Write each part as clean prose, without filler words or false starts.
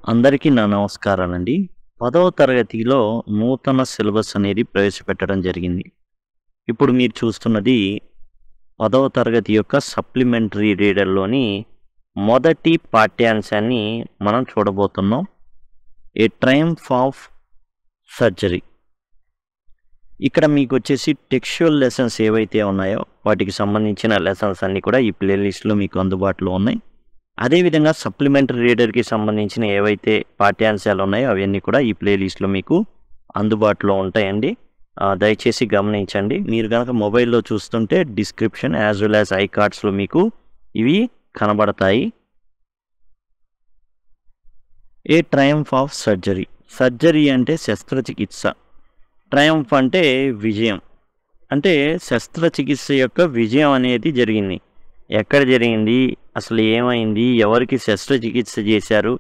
అందరికీ నా నమస్కారాలండి. 10వ తరగతిలో నూతన సిలబస్ అనేది ప్రవేశపెట్టడం జరిగింది. ఇప్పుడు మీరు చూస్తున్నది 10వ తరగతి యొక్క సప్లిమెంటరీ రీడర్‌లోని మొదటి పాఠ్యాంశాన్ని మనం చూడబోతున్నాం. ఏ ట్రయంఫ్ ఆఫ్ సర్జరీ. ఇక్కడ మీకొచ్చేసి టెక్స్చువల్ లెసన్స్ ఏవైతే ఉన్నాయో వాటికి సంబంధించిన లెసన్స్ అన్నీ కూడా ఈ ప్లేలిస్ట్‌లో మీకు అందుబాటులో ఉన్నాయి. అదేవిధంగా సప్లిమెంటరీ రీడర్‌కి సంబంధించిన ఏవైతే పాఠ్యాంశాలు ఉన్నాయో అవన్నీ కూడా ఈ ప్లేలిస్ట్‌లో మీకు అందుబాటులో ఉంటాయండి. దయచేసి గమనించండి. మీరు గనక మొబైల్‌లో చూస్తుంటే description as well as I కార్డ్స్‌లో మీకు ఇవి కనబడతాయి. A triumph of surgery. Surgery అంటే శస్త్రచికిత్స. ట్రయంఫ్ అంటే విజయం. అంటే శస్త్రచికిత్స యొక్క విజయం అనేది జరిగింది. ఎక్కడ జరిగింది? అసలు ఏమైంది? ఎవరికి శస్త్రచికిత్స చేశారు?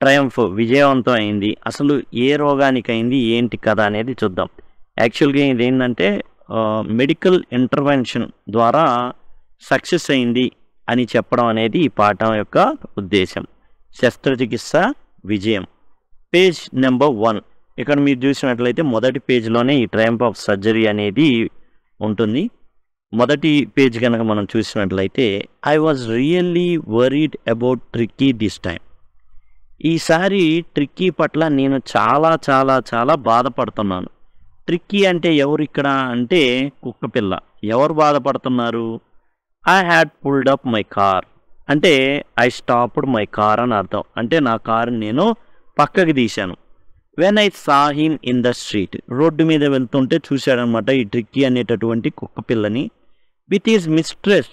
ట్రయంఫ్ విజయవంతం అయింది. అసలు ఏ రోగానికి అయింది? ఏంటి కథ అనేది చూద్దాం. యాక్చువల్‌గా ఇదేంటంటే మెడికల్ ఇంటర్వెన్షన్ ద్వారా సక్సెస్ అయింది అని చెప్పడం అనేది ఈ పాఠం యొక్క ఉద్దేశం. శస్త్రచికిత్స విజయం. Page number 1. ఇక్కడ మీరు చూసినట్లయితే మొదటి పేజ్‌లోనే ఈ ట్రయంఫ్ ఆఫ్ సర్జరీ అనేది ఉంటుంది. మొదటి పేజ్ కనుక మనం చూసినట్లయితే I was really worried about tricky this time. ఈసారి ట్రిక్కీ పట్ల నేను చాలా బాధపడుతున్నాను. ట్రిక్కీ అంటే ఎవరు ఇక్కడ అంటే కుక్కపిల్ల. ఎవరు బాధపడుతున్నారు? I had pulled up my car. అంటే ఐ స్టాప్డ్ మై కార్ అని అర్థం. అంటే నా కారుని నేను పక్కకి తీశాను. When I saw him in the street. Road మీద వెళ్తుంటే చూశాడనమాట ఈ ట్రిక్కీ అనేటటువంటి కుక్కపిల్లని. With is mistress.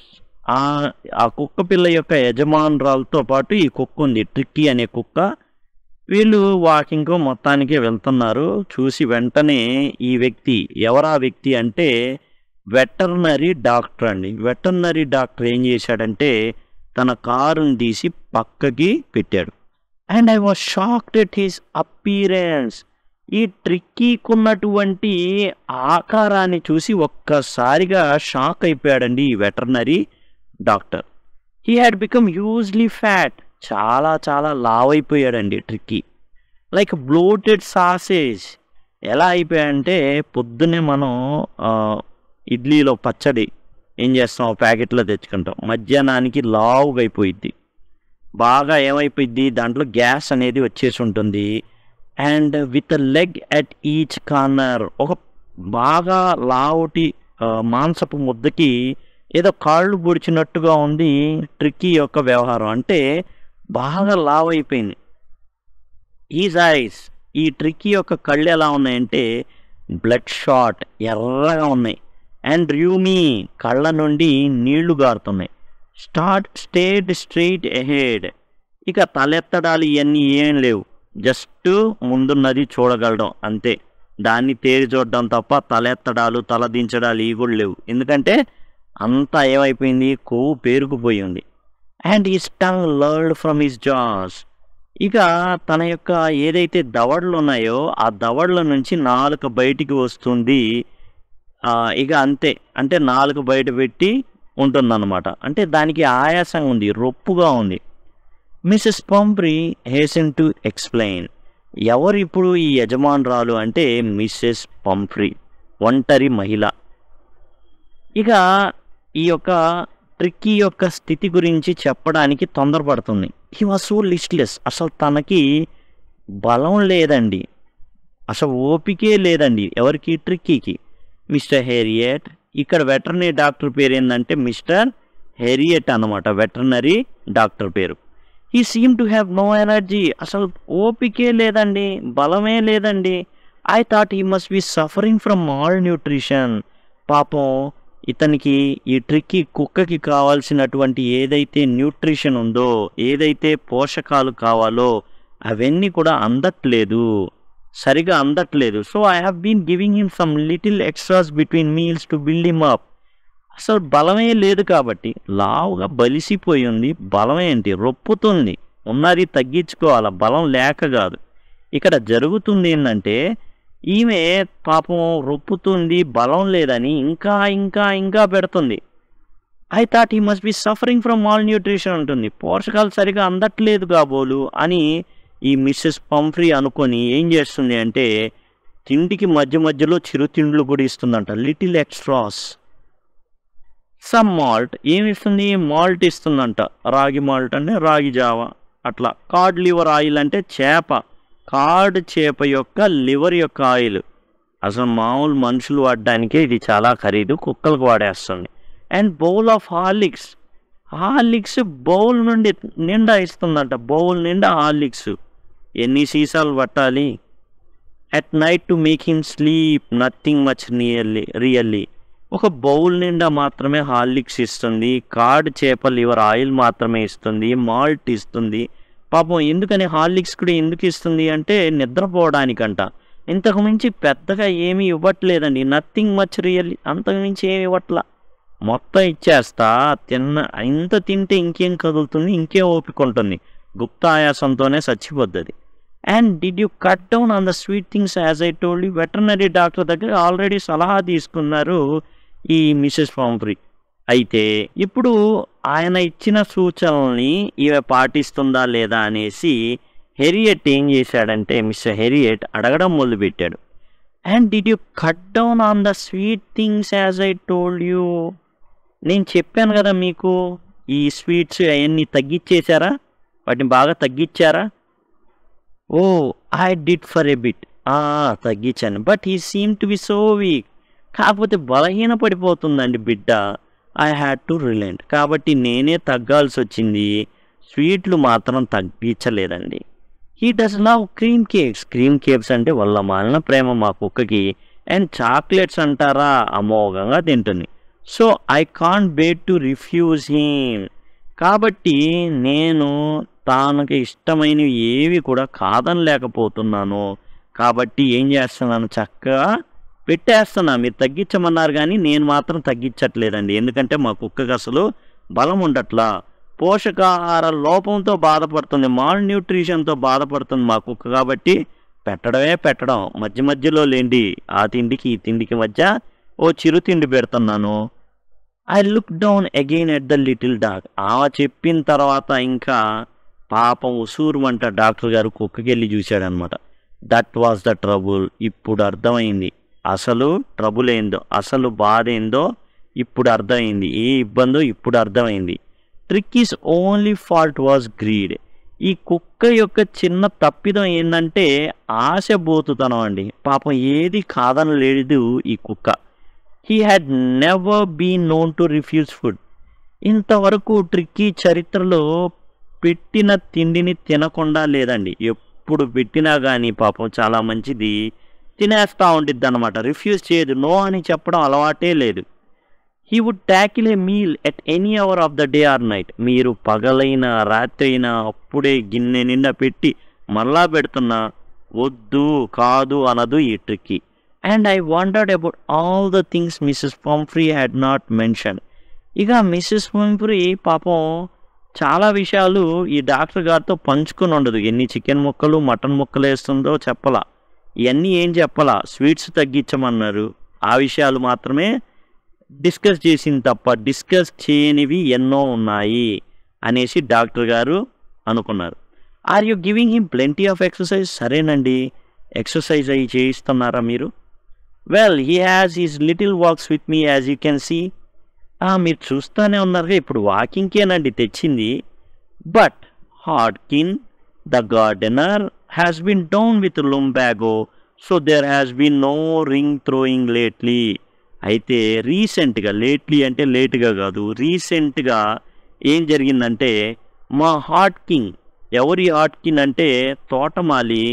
ఆ కుక్క పిల్ల యొక్క యజమానురాలతో పాటు ఈ కుక్క ఉంది, ట్రిక్కీ అనే కుక్క. వీళ్ళు వాకింగ్ మొత్తానికి వెళ్తున్నారు. చూసి వెంటనే ఈ వ్యక్తి, ఎవరా వ్యక్తి అంటే వెటర్నరీ డాక్టర్ అండి. వెటర్నరీ డాక్టర్ ఏం చేశాడంటే తన కారుని తీసి పక్కకి పెట్టాడు. And I was shocked at his appearance. ఈ ట్రిక్కీకున్నటువంటి ఆకారాన్ని చూసి ఒక్కసారిగా షాక్ అయిపోయాడండి ఈ veterinary doctor. He had become hugely fat. చాలా లావైపోయాడండి ట్రిక్కీ. Like bloated sausage. ఎలా అయిపోయాడంటే పొద్దున్నే మనం ఇడ్లీలో పచ్చడి ఏం చేస్తాం, ప్యాకెట్లో తెచ్చుకుంటాం. మధ్యాహ్నానికి లావుగా అయిపోయిద్ది. బాగా ఏమైపోయిద్ది, దాంట్లో గ్యాస్ అనేది వచ్చేసి ఉంటుంది. And with leg at each corner. ఒక బాగా లావుటి మాంసపు ముద్దకి ఏదో కాళ్ళు పొడిచినట్టుగా ఉంది ట్రిక్కీ యొక్క వ్యవహారం. అంటే బాగా లావు అయిపోయింది. Is ice. ఈ ట్రిక్కీ యొక్క కళ్ళు ఎలా ఉన్నాయంటే బ్లడ్ షాట్, ఎర్రగా ఉన్నాయి. అండ్ ర్యూమీ, కళ్ళ నుండి నీళ్లు గారుతున్నాయి. Stayed straight ahead. ఇక తలెత్తడాలు ఇవన్నీ ఏం లేవు. జస్ట్ ముందున్నది చూడగలడం అంతే. దాన్ని తేరి చూడడం తప్ప తలెత్తడాలు తల దించడాలు ఇవి కూడా లేవు. ఎందుకంటే అంతా ఏమైపోయింది, కొవ్వు పేరుకుపోయి ఉంది. అండ్ ఈ tongue lolled from his jaws. ఇక తన యొక్క ఏదైతే దవడలు ఉన్నాయో ఆ దవడల నుంచి నాలుక బయటికి వస్తుంది. ఇక అంతే. అంటే నాలుక బయట పెట్టి ఉంటుందన్నమాట. అంటే దానికి ఆయాసంగా ఉంది, రొప్పుగా ఉంది. Mrs Pumphrey hastens to explain. ఎవరు ఇప్పుడు ఈ యజమానురాలు అంటే మిస్సెస్ పంఫ్రీ, ఒంటరి మహిళ. ఇక ఈ యొక్క ట్రిక్కీ యొక్క స్థితి గురించి చెప్పడానికి తొందరపడుతుంది. He was so listless. అసలు తనకి బలం లేదండి, అసలు ఓపికే లేదండి. ఎవరికి? ట్రిక్కీకి. Mr Herriot. ఇక్కడ వెటర్నరీ డాక్టర్ పేరు ఏంటంటే మిస్టర్ హెరియట్ అన్నమాట, వెటర్నరీ డాక్టర్ పేరు. He seem to have no energy. అసలు ఓపికే లేదండి, బలమే లేదండి. I thought he must be suffering from malnutrition. పాపం ఇతనికి, ఈ ట్రిక్కీ కుక్కకి కావాల్సినటువంటి ఏదైతే న్యూట్రిషన్ ఉందో, ఏదైతే పోషకాలు కావాలో అవన్నీ కూడా సరిగా అందట్లేదు. So I have been giving him some little extras between meals to build him up. అసలు బలమే లేదు కాబట్టి లావుగా బలిసిపోయి ఉంది. బలం ఏంటి, రొప్పుతుంది. ఉన్నది తగ్గించుకోవాలి, బలం లేక కాదు. ఇక్కడ జరుగుతుంది ఏంటంటే ఈమె పాపం రొప్పుతుంది, బలం లేదని ఇంకా పెడుతుంది. I thought he must be suffering from mall nutrition ఉంటుంది. పోషకాలు సరిగా అందట్లేదు కాబోలు అని ఈ మిస్సెస్ పంఫ్రీ అనుకొని ఏం చేస్తుంది అంటే తిండికి మధ్య మధ్యలో చిరుతిండ్లు కూడా ఇస్తుందంట. Little extras. సమ్ మాల్ట్ ఏమి ఇస్తుంది? మాల్ట్ ఇస్తుందంట. రాగి మాల్ట్ అంటే రాగి జావ అట్లా. కార్డ్ లివర్ ఆయిల్ అంటే చేప, కార్డ్ చేప యొక్క లివర్ యొక్క ఆయిల్. అసలు మామూలు మనుషులు వాడడానికే ఇది చాలా ఖరీదు, కుక్కలకు వాడేస్తుంది. And bowl of Horlicks. Horlicks bowl నుండి నిండా ఇస్తుందంట. బౌల్ నిండా హార్లిక్స్. ఎన్ని సీసాలు పట్టాలి? At night to make him sleep nothing much really. ఒక బౌల్ నిండా మాత్రమే హార్లిక్స్ ఇస్తుంది, కార్డ్ చేప లివర్ ఆయిల్ మాత్రమే ఇస్తుంది, మాల్ట్ ఇస్తుంది. పాపం ఎందుకని హార్లిక్స్ కూడా ఎందుకు ఇస్తుంది అంటే నిద్రపోవడానికంట. ఇంతకు మించి పెద్దగా ఏమీ ఇవ్వట్లేదండి. నథింగ్ మచ్ రియల్లీ, అంతకు మించి ఏమి ఇవ్వట్లా. మొత్తం ఇచ్చేస్తా ఇంత తింటే ఇంకేం కదులుతుంది, ఇంకేం ఓపిక ఉంటుంది, గుప్త ఆయాసంతోనే చచ్చిపోద్ది. And did you cut down on the sweet things as I told you? Veterinary doctor దగ్గర ఆల్రెడీ సలహా తీసుకున్నారు ఈ మిసెస్ పాంఫ్రీ. అయితే ఇప్పుడు ఆయన ఇచ్చిన సూచనల్ని ఈమె పాటిస్తుందా లేదా అనేసి హెరియట్ ఏం చేశాడంటే మిస్టర్ హెరియట్ అడగడం మొదలుపెట్టాడు. And did you cut down on the sweet things as I told you? నేను చెప్పాను కదా మీకు, ఈ స్వీట్స్ అవన్నీ తగ్గించేశారా? వాటిని బాగా తగ్గించారా? Oh I did for a bit. తగ్గించాను. But he seem to be so weak. కాకపోతే బలహీన పడిపోతుందండి బిడ్డ. I had to relent. కాబట్టి నేనే తగ్గాల్సి వచ్చింది, స్వీట్లు మాత్రం తగ్గించలేదండి. He does love cream cakes. Cream cakes అంటే వాళ్ళ మాలిన ప్రేమ మా కుక్కకి. అండ్ చాక్లెట్స్ అంటారా, అమోఘంగా తింటుంది. So I can't bear to refuse him. కాబట్టి నేను తనకి ఇష్టమైనవి ఏవి కూడా కాదనలేకపోతున్నాను. కాబట్టి ఏం చేస్తున్నాను, చక్కగా పెట్టేస్తున్నా. మీరు తగ్గించమన్నారు కానీ నేను మాత్రం తగ్గించట్లేదండి. ఎందుకంటే మా కుక్కకి అసలు బలం ఉండట్లా, పోషకాహార లోపంతో బాధపడుతుంది, మాల్ న్యూట్రిషన్తో బాధపడుతుంది మా కుక్క. కాబట్టి పెట్టడం మధ్య మధ్యలో లేండి, ఆ తిండికి ఈ తిండికి మధ్య ఓ చిరు తిండి పెడుతున్నాను. I look down again at the little dog. ఆమె చెప్పిన తర్వాత ఇంకా పాపం ఉసూరుమంట డాక్టర్ గారు కుక్కకి వెళ్ళి చూశాడనమాట. That was the trouble. ఇప్పుడు అర్థమైంది అసలు ట్రబుల్ ఏందో, అసలు బాధ ఏందో ఇప్పుడు అర్థమైంది, ఏ ఇబ్బందో ఇప్పుడు అర్థమైంది. ట్రిక్కీస్ ఓన్లీ ఫాల్ట్ వాజ్ గ్రీడ్. ఈ కుక్క యొక్క చిన్న తప్పిదం ఏంటంటే ఆశబోతుతనం అండి. పాపం ఏది కాదనలేదు ఈ కుక్క. He had never been known to refuse food. ఇంతవరకు ట్రిక్కీ చరిత్రలో పెట్టిన తిండిని తినకుండా లేదండి. ఎప్పుడు పెట్టినా కానీ పాపం చాలా మంచిది తినేస్తూ ఉండిద్ది అనమాట. రిఫ్యూజ్ చేయదు, నో అని చెప్పడం అలవాటే లేదు. He would tackle a meal at any hour of the day or night. మీరు పగలైనా రాత్రి అయినా అప్పుడే గిన్నె నిండా పెట్టి మళ్ళా పెడుతున్నా వద్దు కాదు అనదు ఈ Tricky. And I wondered about all the things Mrs Pumphrey had not mention. ఇక మిస్సెస్ పాంఫ్రీ పాపం చాలా విషయాలు ఈ డాక్టర్ గారితో పంచుకొని ఉండదు. ఎన్ని చికెన్ ముక్కలు మటన్ ముక్కలు వేస్తుందో చెప్పలా, ఇవన్నీ ఏం చెప్పలా. స్వీట్స్ తగ్గించమన్నారు, ఆ విషయాలు మాత్రమే డిస్కస్ చేసింది తప్ప డిస్కస్ చేయనివి ఎన్నో ఉన్నాయి అనేసి డాక్టర్ గారు అనుకున్నారు. Are you giving him plenty of exercise? సరేనండి, ఎక్సర్సైజ్ అవి చేయిస్తున్నారా మీరు? Well he has his little walks with me as you can see. మీరు చూస్తూనే ఉన్నారుగా, ఇప్పుడు వాకింగ్కేనండి తెచ్చింది. But Hodgkin the gardener has been down with lumbago, so there has been no ring throwing lately. అయితే రీసెంట్గా, లేట్లీ అంటే లేటుగా కాదు, రీసెంట్గా ఏం జరిగిందంటే మా హాడ్కిన్, ఎవరి హాడ్కిన్ అంటే తోటమాలి,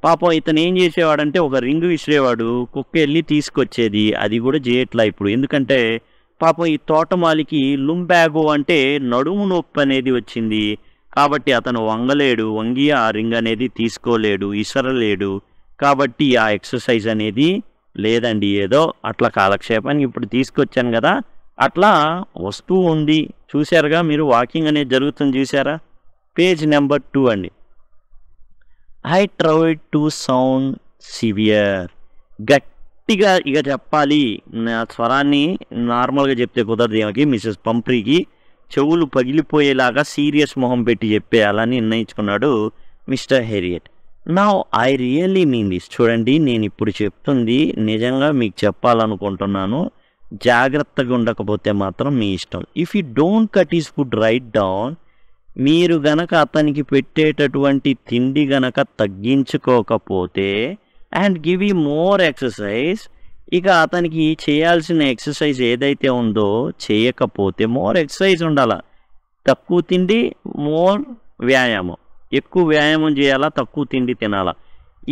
పాపం ఇతను ఏం చేసేవాడంటే ఒక రింగ్ విసిరేవాడు, కుక్క వెళ్ళి తీసుకొచ్చేది. అది కూడా చేయట్లా ఇప్పుడు. ఎందుకంటే పాపం ఈ తోటమాలికి లుంబాగో అంటే నడుము నొప్పి అనేది వచ్చింది. కాబట్టి అతను వంగలేడు, వంగి ఆ రింగ్ అనేది తీసుకోలేడు, ఇసరలేడు. కాబట్టి ఆ ఎక్సర్సైజ్ అనేది లేదండి. ఏదో అట్లా కాలక్షేపానికి ఇప్పుడు తీసుకొచ్చాను కదా, అట్లా వస్తూ ఉంది. చూశారుగా మీరు, వాకింగ్ అనేది జరుగుతుంది చూసారా. పేజ్ నెంబర్ 2 అండి. I tried to sound severe. గట్టిగా ఇక చెప్పాలి, నా స్వరాన్ని నార్మల్గా చెప్తే కుదరదు. ఏమకి మిస్సెస్ పంఫ్రీకి చెవులు పగిలిపోయేలాగా సీరియస్ మొహం పెట్టి చెప్పేయాలని నిర్ణయించుకున్నాడు Mr Herriot. Now I really mean this. చూడండి, నేను ఇప్పుడు చెప్తుంది నిజంగా మీకు చెప్పాలనుకుంటున్నాను. జాగ్రత్తగా ఉండకపోతే మాత్రం మీ ఇష్టం. If you don't cut his food right down, మీరు గనక అతనికి పెట్టేటటువంటి తిండి గనక తగ్గించుకోకపోతే, and give you more exercise, ఇక అతనికి చేయాల్సిన ఎక్సర్సైజ్ ఏదైతే ఉందో చేయకపోతే, మోర్ ఎక్సర్సైజ్ ఉండాలా, తక్కువ తిండి మోర్ వ్యాయామం, ఎక్కువ వ్యాయామం చేయాలా, తక్కువ తిండి తినాలా,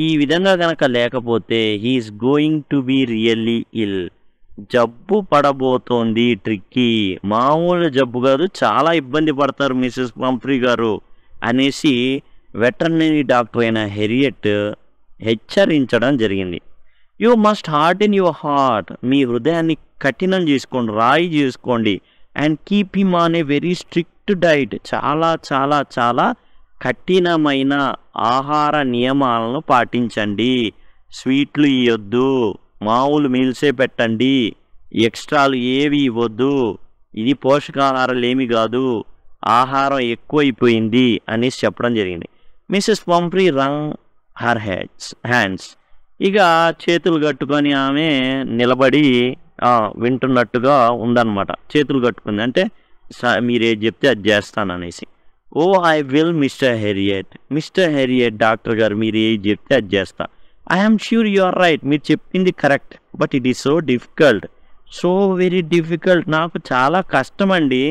ఈ విధంగా కనుక లేకపోతే he's going to be really ill. జబ్బు పడబోతోంది ట్రిక్కీ. మామూలు జబ్బు కాదు, చాలా ఇబ్బంది పడతారు మిసెస్ పంఫ్రీ గారు అనేసి వెటర్నరీ డాక్టర్ అయిన హెరియట్ హెచ్చరించడం జరిగింది. You must harden your heart. మీ హృదయాన్ని కఠినం చేసుకోండి, రాయి చేసుకోండి. And keep him on a very strict diet. చాలా చాలా చాలా కఠినమైన ఆహార నియమాలను పాటించండి. స్వీట్లు ఇవ్వద్దు, మామూలు మీల్సే పెట్టండి, ఎక్స్ట్రాలు ఏవి ఇవ్వద్దు, ఇది పోషకాహారాలు ఏమి కాదు, ఆహారం ఎక్కువైపోయింది అనేసి చెప్పడం జరిగింది. మిసెస్ పంఫ్రీ రంగ్ హర్ హ్యాండ్స్. ఇక చేతులు కట్టుకొని ఆమె నిలబడి వింటున్నట్టుగా ఉందన్నమాట. చేతులు కట్టుకుంది అంటే మీరేది చెప్తే అది చేస్తాననేసి. Oh I will Mr Herriot. Mr Herriot doctor గారు, మీరు ఏది చెప్తే అది చేస్తా. I'm sure you are right, మీరు చెప్పింది correct. But it is so difficult, so very difficult. నాకు చాలా కష్టం అండి.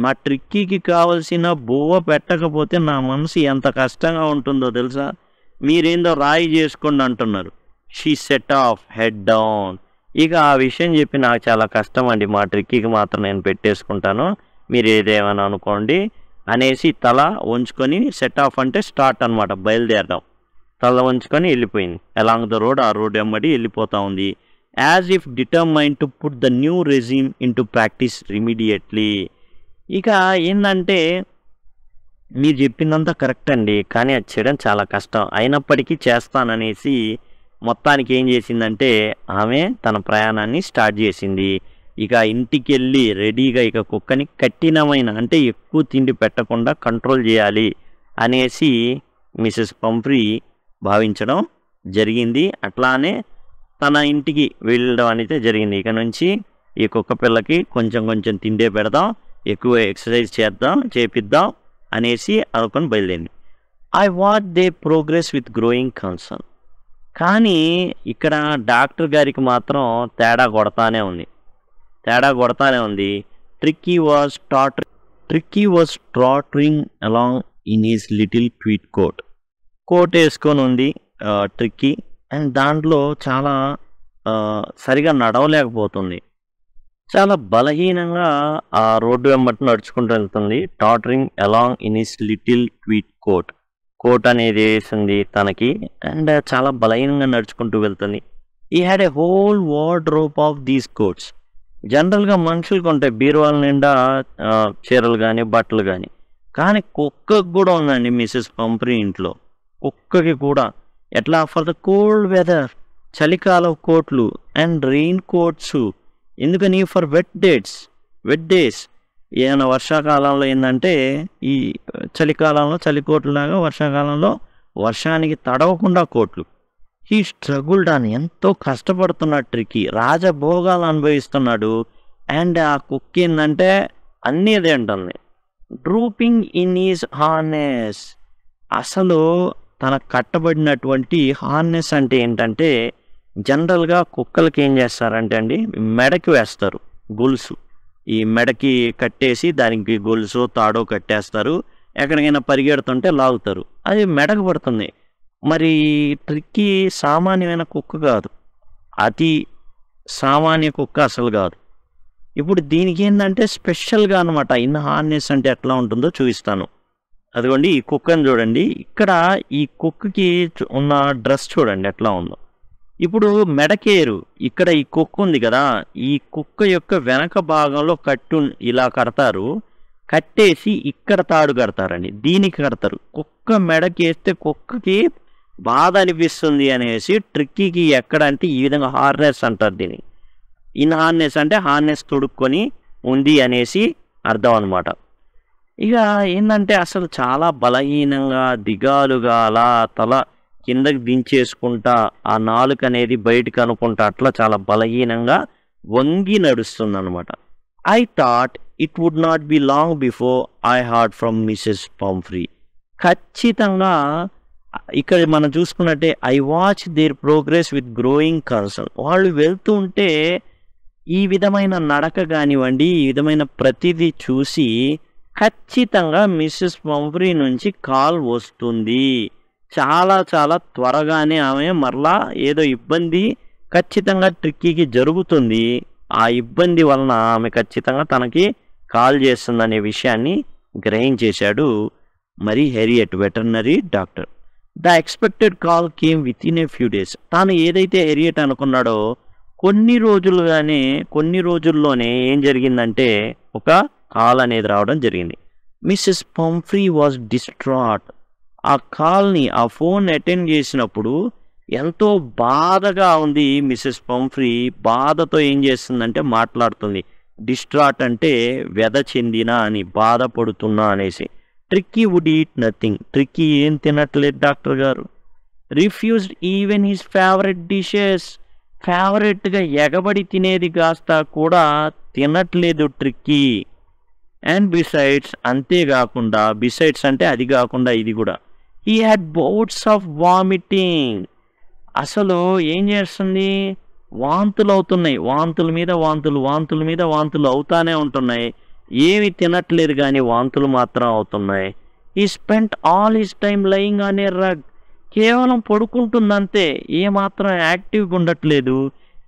మా ట్రిక్కీకి కావలసిన బువ్వ పెట్టకపోతే నా మనసు ఎంత కష్టంగా ఉంటుందో తెలుసా. మీరేందో రాయి చేసుకోండి అంటున్నారు. She said of head down. ఇక ఆ విషయం చెప్పి నాకు చాలా కష్టం అండి, మా ట్రిక్కీకి మాత్రం నేను పెట్టేసుకుంటాను, మీరు ఏదేమని అనుకోండి అనేసి తల వంచుకొని, సెట్ ఆఫ్ అంటే స్టార్ట్ అనమాట, బయలుదేరడం. తల వంచుకొని వెళ్ళిపోయింది. అలాంగ్ ద రోడ్, ఆ రోడ్ వెంబడి వెళ్ళిపోతూ ఉంది. As if determine to put the new resume in to practice immediately. ఇక ఏంటంటే మీరు చెప్పిందంతా కరెక్ట్ అండి, కానీ అది చేయడం చాలా కష్టం, అయినప్పటికీ చేస్తాననేసి మొత్తానికి ఏం చేసిందంటే ఆమె తన ప్రయాణాన్ని స్టార్ట్ చేసింది. ఇక ఇంటికి వెళ్ళి రెడీగా ఇక కుక్కని కఠినమైన అంటే ఎక్కువ తిండి పెట్టకుండా కంట్రోల్ చేయాలి అనేసి మిసెస్ పంఫ్రీ భావించడం జరిగింది. అట్లానే తన ఇంటికి వెళ్ళడం అనేది జరిగింది. ఇక నుంచి ఈ కుక్క పిల్లకి కొంచెం కొంచెం తిండే పెడదాం, ఎక్కువ ఎక్సర్సైజ్ చేపిద్దాం అనేసి అనుకొని బయలుదేరింది. I watched their progress with growing concern. కానీ ఇక్కడ డాక్టర్ గారికి మాత్రం తేడా కొడతానే ఉంది. Tricky was tottering along in his little tweed coat వేసుకొని ఉంది ట్రిక్కీ. అండ్ దాంట్లో చాలా సరిగా నడవలేకపోతుంది, చాలా బలహీనంగా ఆ రోడ్డు వెంబడి నడుచుకుంటూ వెళ్తుంది. Tottering along in his little tweed coat అనేది వేసింది తనకి, అండ్ చాలా బలహీనంగా నడుచుకుంటూ వెళ్తుంది. He had a whole wardrobe of these coats. జనరల్గా మనుషులకు ఉంటాయి బీరువాల నిండా చీరలు కానీ బట్టలు కానీ కుక్కకు కూడా ఉందండి మిసెస్ పంఫ్రీ ఇంట్లో. కుక్కకి కూడా ఎట్లా, ఫర్ ద కోల్డ్ వెదర్, చలికాలం కోట్లు అండ్ రెయిన్ కోట్స్. ఎందుకని, ఫర్ వెట్ డేస్. ఏమైనా వర్షాకాలంలో ఏంటంటే ఈ చలికాలంలో చలికోట్లులాగా, వర్షాకాలంలో వర్షానికి తడవకుండా కోట్లు. ఈ స్ట్రగుల్డ్ అని ఎంతో కష్టపడుతున్నాడు ట్రిక్కీ, రాజభోగాలు అనుభవిస్తున్నాడు. అండ్ ఆ కుక్క ఏంటంటే అన్నీ అదే అంటుంది, డ్రూపింగ్ ఇన్ ఈజ్ హార్నెస్. అసలు తన కట్టబడినటువంటి హార్నెస్ అంటే ఏంటంటే, జనరల్గా కుక్కలకి ఏం చేస్తారంటే అండి, మెడకి వేస్తారు గొలుసు. ఈ మెడకి కట్టేసి దానికి గొలుసు తాడో కట్టేస్తారు, ఎక్కడికైనా పరిగెడుతుంటే లాగుతారు, అది మెడకు పడుతుంది. మరి ట్రిక్కీ సామాన్యమైన కుక్క కాదు, అతి సామాన్య కుక్క అసలు కాదు. ఇప్పుడు దీనికి ఏంటంటే స్పెషల్గా అనమాట ఇన్ హార్నెస్ అంటే ఎట్లా ఉంటుందో చూపిస్తాను. అదిగోండి ఈ కుక్కని చూడండి, ఇక్కడ ఈ కుక్కకి ఉన్న డ్రెస్ చూడండి ఎట్లా ఉందో. ఇప్పుడు మెడకేరు, ఇక్కడ ఈ కుక్క ఉంది కదా, ఈ కుక్క యొక్క వెనక భాగంలో ఇలా కడతారు, కట్టేసి ఇక్కడ తాడు కడతారండి, దీనికి కడతారు. కుక్క మెడకేస్తే కుక్కకి బాధ అనిపిస్తుంది అనేసి ట్రిక్కీకి ఎక్కడంటే ఈ విధంగా హార్నెస్ అంటారు దీన్ని. ఇన్ హార్నెస్ అంటే హార్నెస్ తొడుక్కొని ఉంది అనేసి అర్థం అనమాట. ఇక ఏందంటే అసలు చాలా బలహీనంగా, దిగాలుగా అలా తల కిందకి దించేసుకుంటా, ఆ నాలుకనేది బయటికి అనుకుంటా అట్లా చాలా బలహీనంగా వంగి నడుస్తుందనమాట. I thought it would not be long before I heard from Mrs Pumphrey. ఖచ్చితంగా ఇక్కడ మనం చూసుకున్నట్టే I watch their progress with growing concern. వాళ్ళు వెళ్తూ ఉంటే ఈ విధమైన నడక గానివ్వండి, ఈ విధమైన ప్రతిదీ చూసి ఖచ్చితంగా మిసెస్ పంఫ్రీ నుంచి కాల్ వస్తుంది. చాలా చాలా త్వరగానే ఆమె మరలా ఏదో ఇబ్బంది ఖచ్చితంగా ట్రిక్కీకి జరుగుతుంది. ఆ ఇబ్బంది వలన ఆమె ఖచ్చితంగా తనకి కాల్ చేస్తుందనే విషయాన్ని గ్రహించేశాడు మరి Herriot, veterinary doctor. The expected call came within a few days. తాను ఏదైతే హెరియట్ అనుకున్నాడో కొన్ని రోజుల్లోనే ఏం జరిగిందంటే ఒక కాల్ అనేది రావడం జరిగింది. Mrs Pumphrey was distraught. ఆ కాల్ని, ఆ ఫోన్ అటెండ్ చేసినప్పుడు ఎంతో బాధగా ఉంది మిస్సెస్ పంఫ్రీ. బాధతో ఏం చేస్తుందంటే మాట్లాడుతుంది. డిస్ట్రాట్ అంటే వ్యధ చెందిన అని, బాధపడుతున్నా అనేసి. Tricki would eat nothing. Tricki ఏం తినట్లేదు డాక్టర్ గారు. Refused even his favourite dishes. ఫేవరెట్గా ఎగబడి తినేది కాస్త కూడా తినట్లేదు ట్రిక్కీ. అండ్ బిసైడ్స్, అంతేకాకుండా, బిసైడ్స్ అంటే అది కాకుండా ఇది కూడా, he had bouts of vomiting. అసలు ఏం చేస్తుంది, వాంతులు అవుతున్నాయి, వాంతుల మీద వాంతులు అవుతానే ఉంటున్నాయి. ఏమి తినట్లేదు కానీ వాంతులు మాత్రం అవుతున్నాయి. He spent all his time lying on a rug. కేవలం పడుకుంటుందంతే, ఏమాత్రం యాక్టివ్గా ఉండట్లేదు,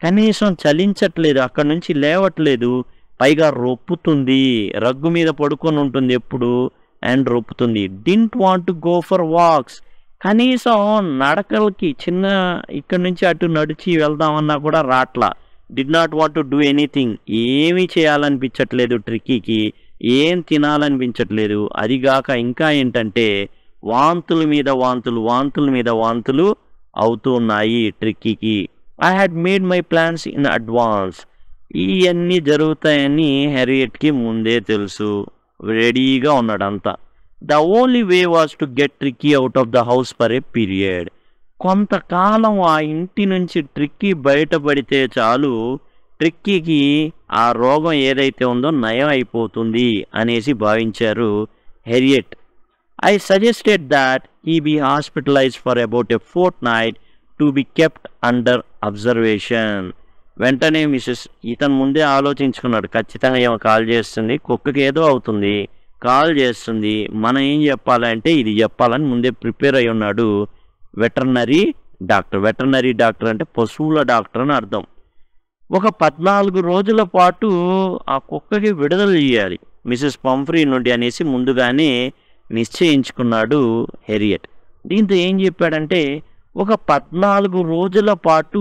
కనీసం చలించట్లేదు, అక్కడి నుంచి లేవట్లేదు. పైగా రొప్పుతుంది, రగ్గు మీద పడుకొని ఉంటుంది ఎప్పుడు, అండ్ రొప్పుతుంది. Didn't want to go for walks. కనీసం నడకలకి చిన్న ఇక్కడి నుంచి అటు నడిచి వెళ్దామన్నా కూడా రాట్లా. Did not want to do anything. ఏమీ చేయాలనిపించట్లేదు ట్రిక్కీకి, ఏం తినాలనిపించట్లేదు. అదిగాక ఇంకా ఏంటంటే వాంతుల మీద వాంతులు అవుతూ ఉన్నాయి ట్రిక్కీకి. I had made my plans in advance. ఇవన్నీ జరుగుతాయని హెరియట్కి ముందే తెలుసు, రెడీగా ఉన్నాడు అంతా. The only way was to get Tricki out of the house for a period. కొంతకాలం ఆ ఇంటి నుంచి ట్రిక్కీ బయటపడితే చాలు, ట్రిక్కీకి ఆ రోగం ఏదైతే ఉందో నయం అయిపోతుంది అనేసి భావించారు హెరియట్. I suggested that he be hospitalized for about a fortnight to be kept under observation. వెంటనే ఇతను ముందే ఆలోచించుకున్నాడు, ఖచ్చితంగా ఏమో కాల్ చేస్తుంది, కుక్కకి ఏదో అవుతుంది, కాల్ చేస్తుంది, మనం ఏం చెప్పాలంటే ఇది చెప్పాలని ముందే ప్రిపేర్ అయి ఉన్నాడు వెటర్నరీ డాక్టర్. వెటర్నరీ డాక్టర్ అంటే పశువుల డాక్టర్ అని అర్థం. ఒక 14 రోజుల పాటు ఆ కుక్కకి విడుదల చేయాలి మిసెస్ పంఫ్రీ నుండి అనేసి ముందుగానే నిశ్చయించుకున్నాడు హెరియట్. దీంతో ఏం చెప్పాడంటే ఒక 14 రోజుల పాటు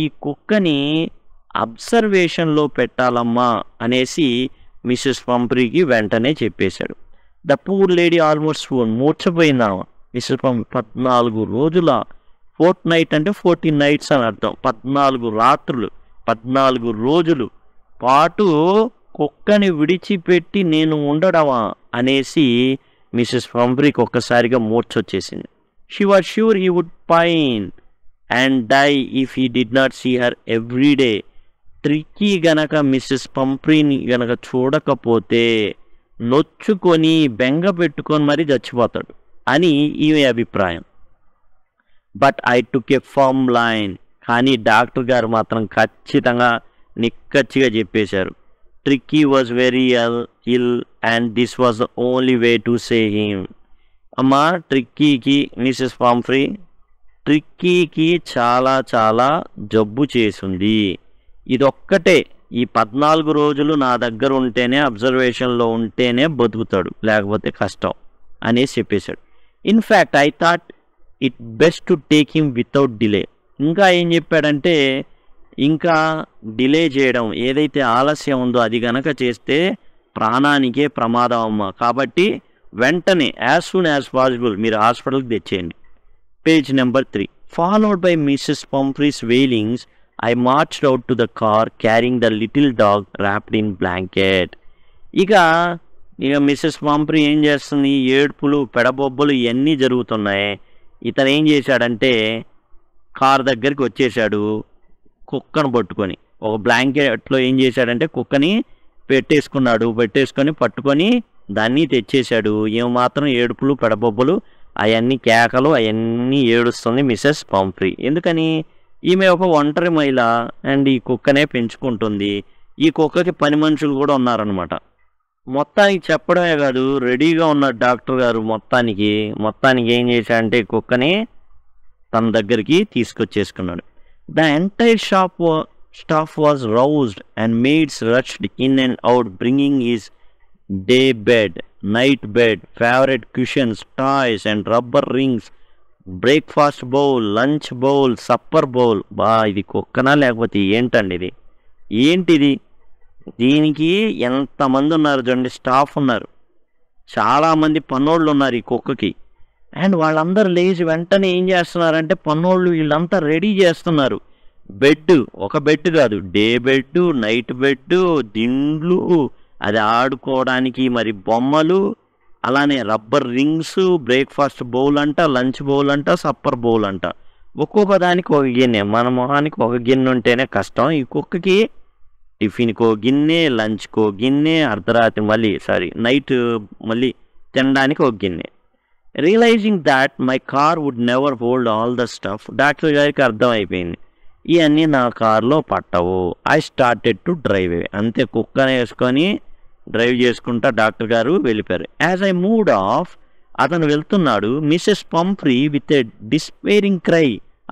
ఈ కుక్కని అబ్జర్వేషన్లో పెట్టాలమ్మా అనేసి మిసెస్ పంఫ్రీకి వెంటనే చెప్పేశాడు. ద పూర్ లేడీ ఆల్మోస్ట్ మూర్చపోయిందామా మిసెస్ పంఫ్రీ. 14 రోజుల, ఫోర్త్ నైట్ అంటే 14 నైట్స్ అని అర్థం, 14 రాత్రులు, 14 రోజులు పాటు కుక్కని విడిచిపెట్టి నేను ఉండడమా అనేసి మిసెస్ పంఫ్రీకి ఒక్కసారిగా మూర్చొచ్చేసింది. She was sure he would pine and die if he did not see her every day. Tricki గనక మిసెస్ పంఫ్రీని గనక చూడకపోతే నొచ్చుకొని బెంగ పెట్టుకొని మరీ చచ్చిపోతాడు అని ఈమె అభిప్రాయం. But I took a firm line. కానీ డాక్టర్ గారు మాత్రం ఖచ్చితంగా నిక్కచ్చిగా చెప్పేశారు. Tricki was very ill and this was the only way to save him. అమ్మా ట్రిక్కీకి, మిసెస్ పంఫ్రీ, ట్రిక్కీకి చాలా చాలా జబ్బు చేసింది, ఇదొక్కటే, ఈ 14 రోజులు నా దగ్గర ఉంటేనే, అబ్జర్వేషన్లో ఉంటేనే బతుకుతాడు, లేకపోతే కష్టం అనేసి చెప్పేశాడు. In fact I thought it best to take him without delay. ఇంకా ఏం చెప్పాడంటే ఇంకా డిలే చేయడం, ఏదైతే ఆలస్యం ఉందో అది గనక చేస్తే ప్రాణానికే ప్రమాదం అమ్మ, కాబట్టి వెంటనే యాజ్ సూన్ యాజ్ పాసిబుల్ మీరు హాస్పిటల్కి తెచ్చేయండి. Page number 3. Followed by Mrs Pumphrey's wailings I marched out to the car carrying the little dog wrapped in blanket. ఇక ఇక మిసెస్ పాంప్రీ ఏం చేస్తుంది, ఏడుపులు పెడబొబ్బలు ఇవన్నీ జరుగుతున్నాయి. ఇతను ఏం చేశాడంటే కార్ దగ్గరికి వచ్చేసాడు కుక్కను పట్టుకొని. ఒక బ్లాంకెట్లో ఏం చేశాడంటే కుక్కని పెట్టేసుకొని పట్టుకొని దాన్ని తెచ్చేశాడు. ఏం మాత్రం ఏడుపులు పెడబొబ్బలు అవన్నీ కేకలు అవన్నీ ఏడుస్తుంది మిసెస్ పాంప్రీ. ఎందుకని, ఈమె ఒక ఒంటరి మహిళ అండ్ ఈ కుక్కనే పెంచుకుంటుంది. ఈ కుక్కకి పని మనుషులు కూడా ఉన్నారనమాట. మొత్తానికి చెప్పడమే కాదు, రెడీగా ఉన్న డాక్టర్ గారు మొత్తానికి ఏం చేశాడంటే కుక్కని తన దగ్గరికి తీసుకొచ్చేసుకున్నాడు. The entire staff was roused and maids rushed in and out bringing his day bed, night bed, favourite cushions, toys and rubber rings, breakfast bowl, lunch bowl, supper bowl. ఇది కుక్కనా లేకపోతే ఏంటండి ఇది, ఏంటిది? దీనికి ఎంతమంది ఉన్నారు చూడండి, స్టాఫ్ ఉన్నారు, చాలామంది పన్నోళ్ళు ఉన్నారు ఈ కుక్కకి. అండ్ వాళ్ళందరూ లేచి వెంటనే ఏం చేస్తున్నారంటే పన్నోళ్ళు వీళ్ళంతా రెడీ చేస్తున్నారు. బెడ్, ఒక బెడ్ కాదు, డే బెడ్, నైట్ బెడ్, దిండ్లు, అది ఆడుకోవడానికి మరి బొమ్మలు, అలానే రబ్బర్ రింగ్స్, బ్రేక్ఫాస్ట్ బౌల్ అంట, లంచ్ బౌల్ అంట, సప్పర్ బౌల్ అంట. ఒక్కొక్క దానికి ఒక గిన్నె. మన మొహానికి ఒక గిన్నె ఉంటేనే కష్టం, ఈ కుక్కకి టిఫిన్కో గిన్నె, లంచ్కో గిన్నె, అర్ధరాత్రి నైట్ మళ్ళీ తినడానికి ఒక గిన్నె. Realising that my car would never hold all the stuff, doctor గారికి అర్థమైపోయింది ఇవన్నీ నా కార్లో పట్టవు. I started to drive. అంతే, కుక్కనే వేసుకొని డ్రైవ్ చేసుకుంటా డాక్టర్ గారు వెళ్ళిపోయారు. యాజ్ ఐ మూవ్డ్ ఆఫ్, అతను వెళ్తున్నాడు. Mrs పాంప్రీ with a despairing cry,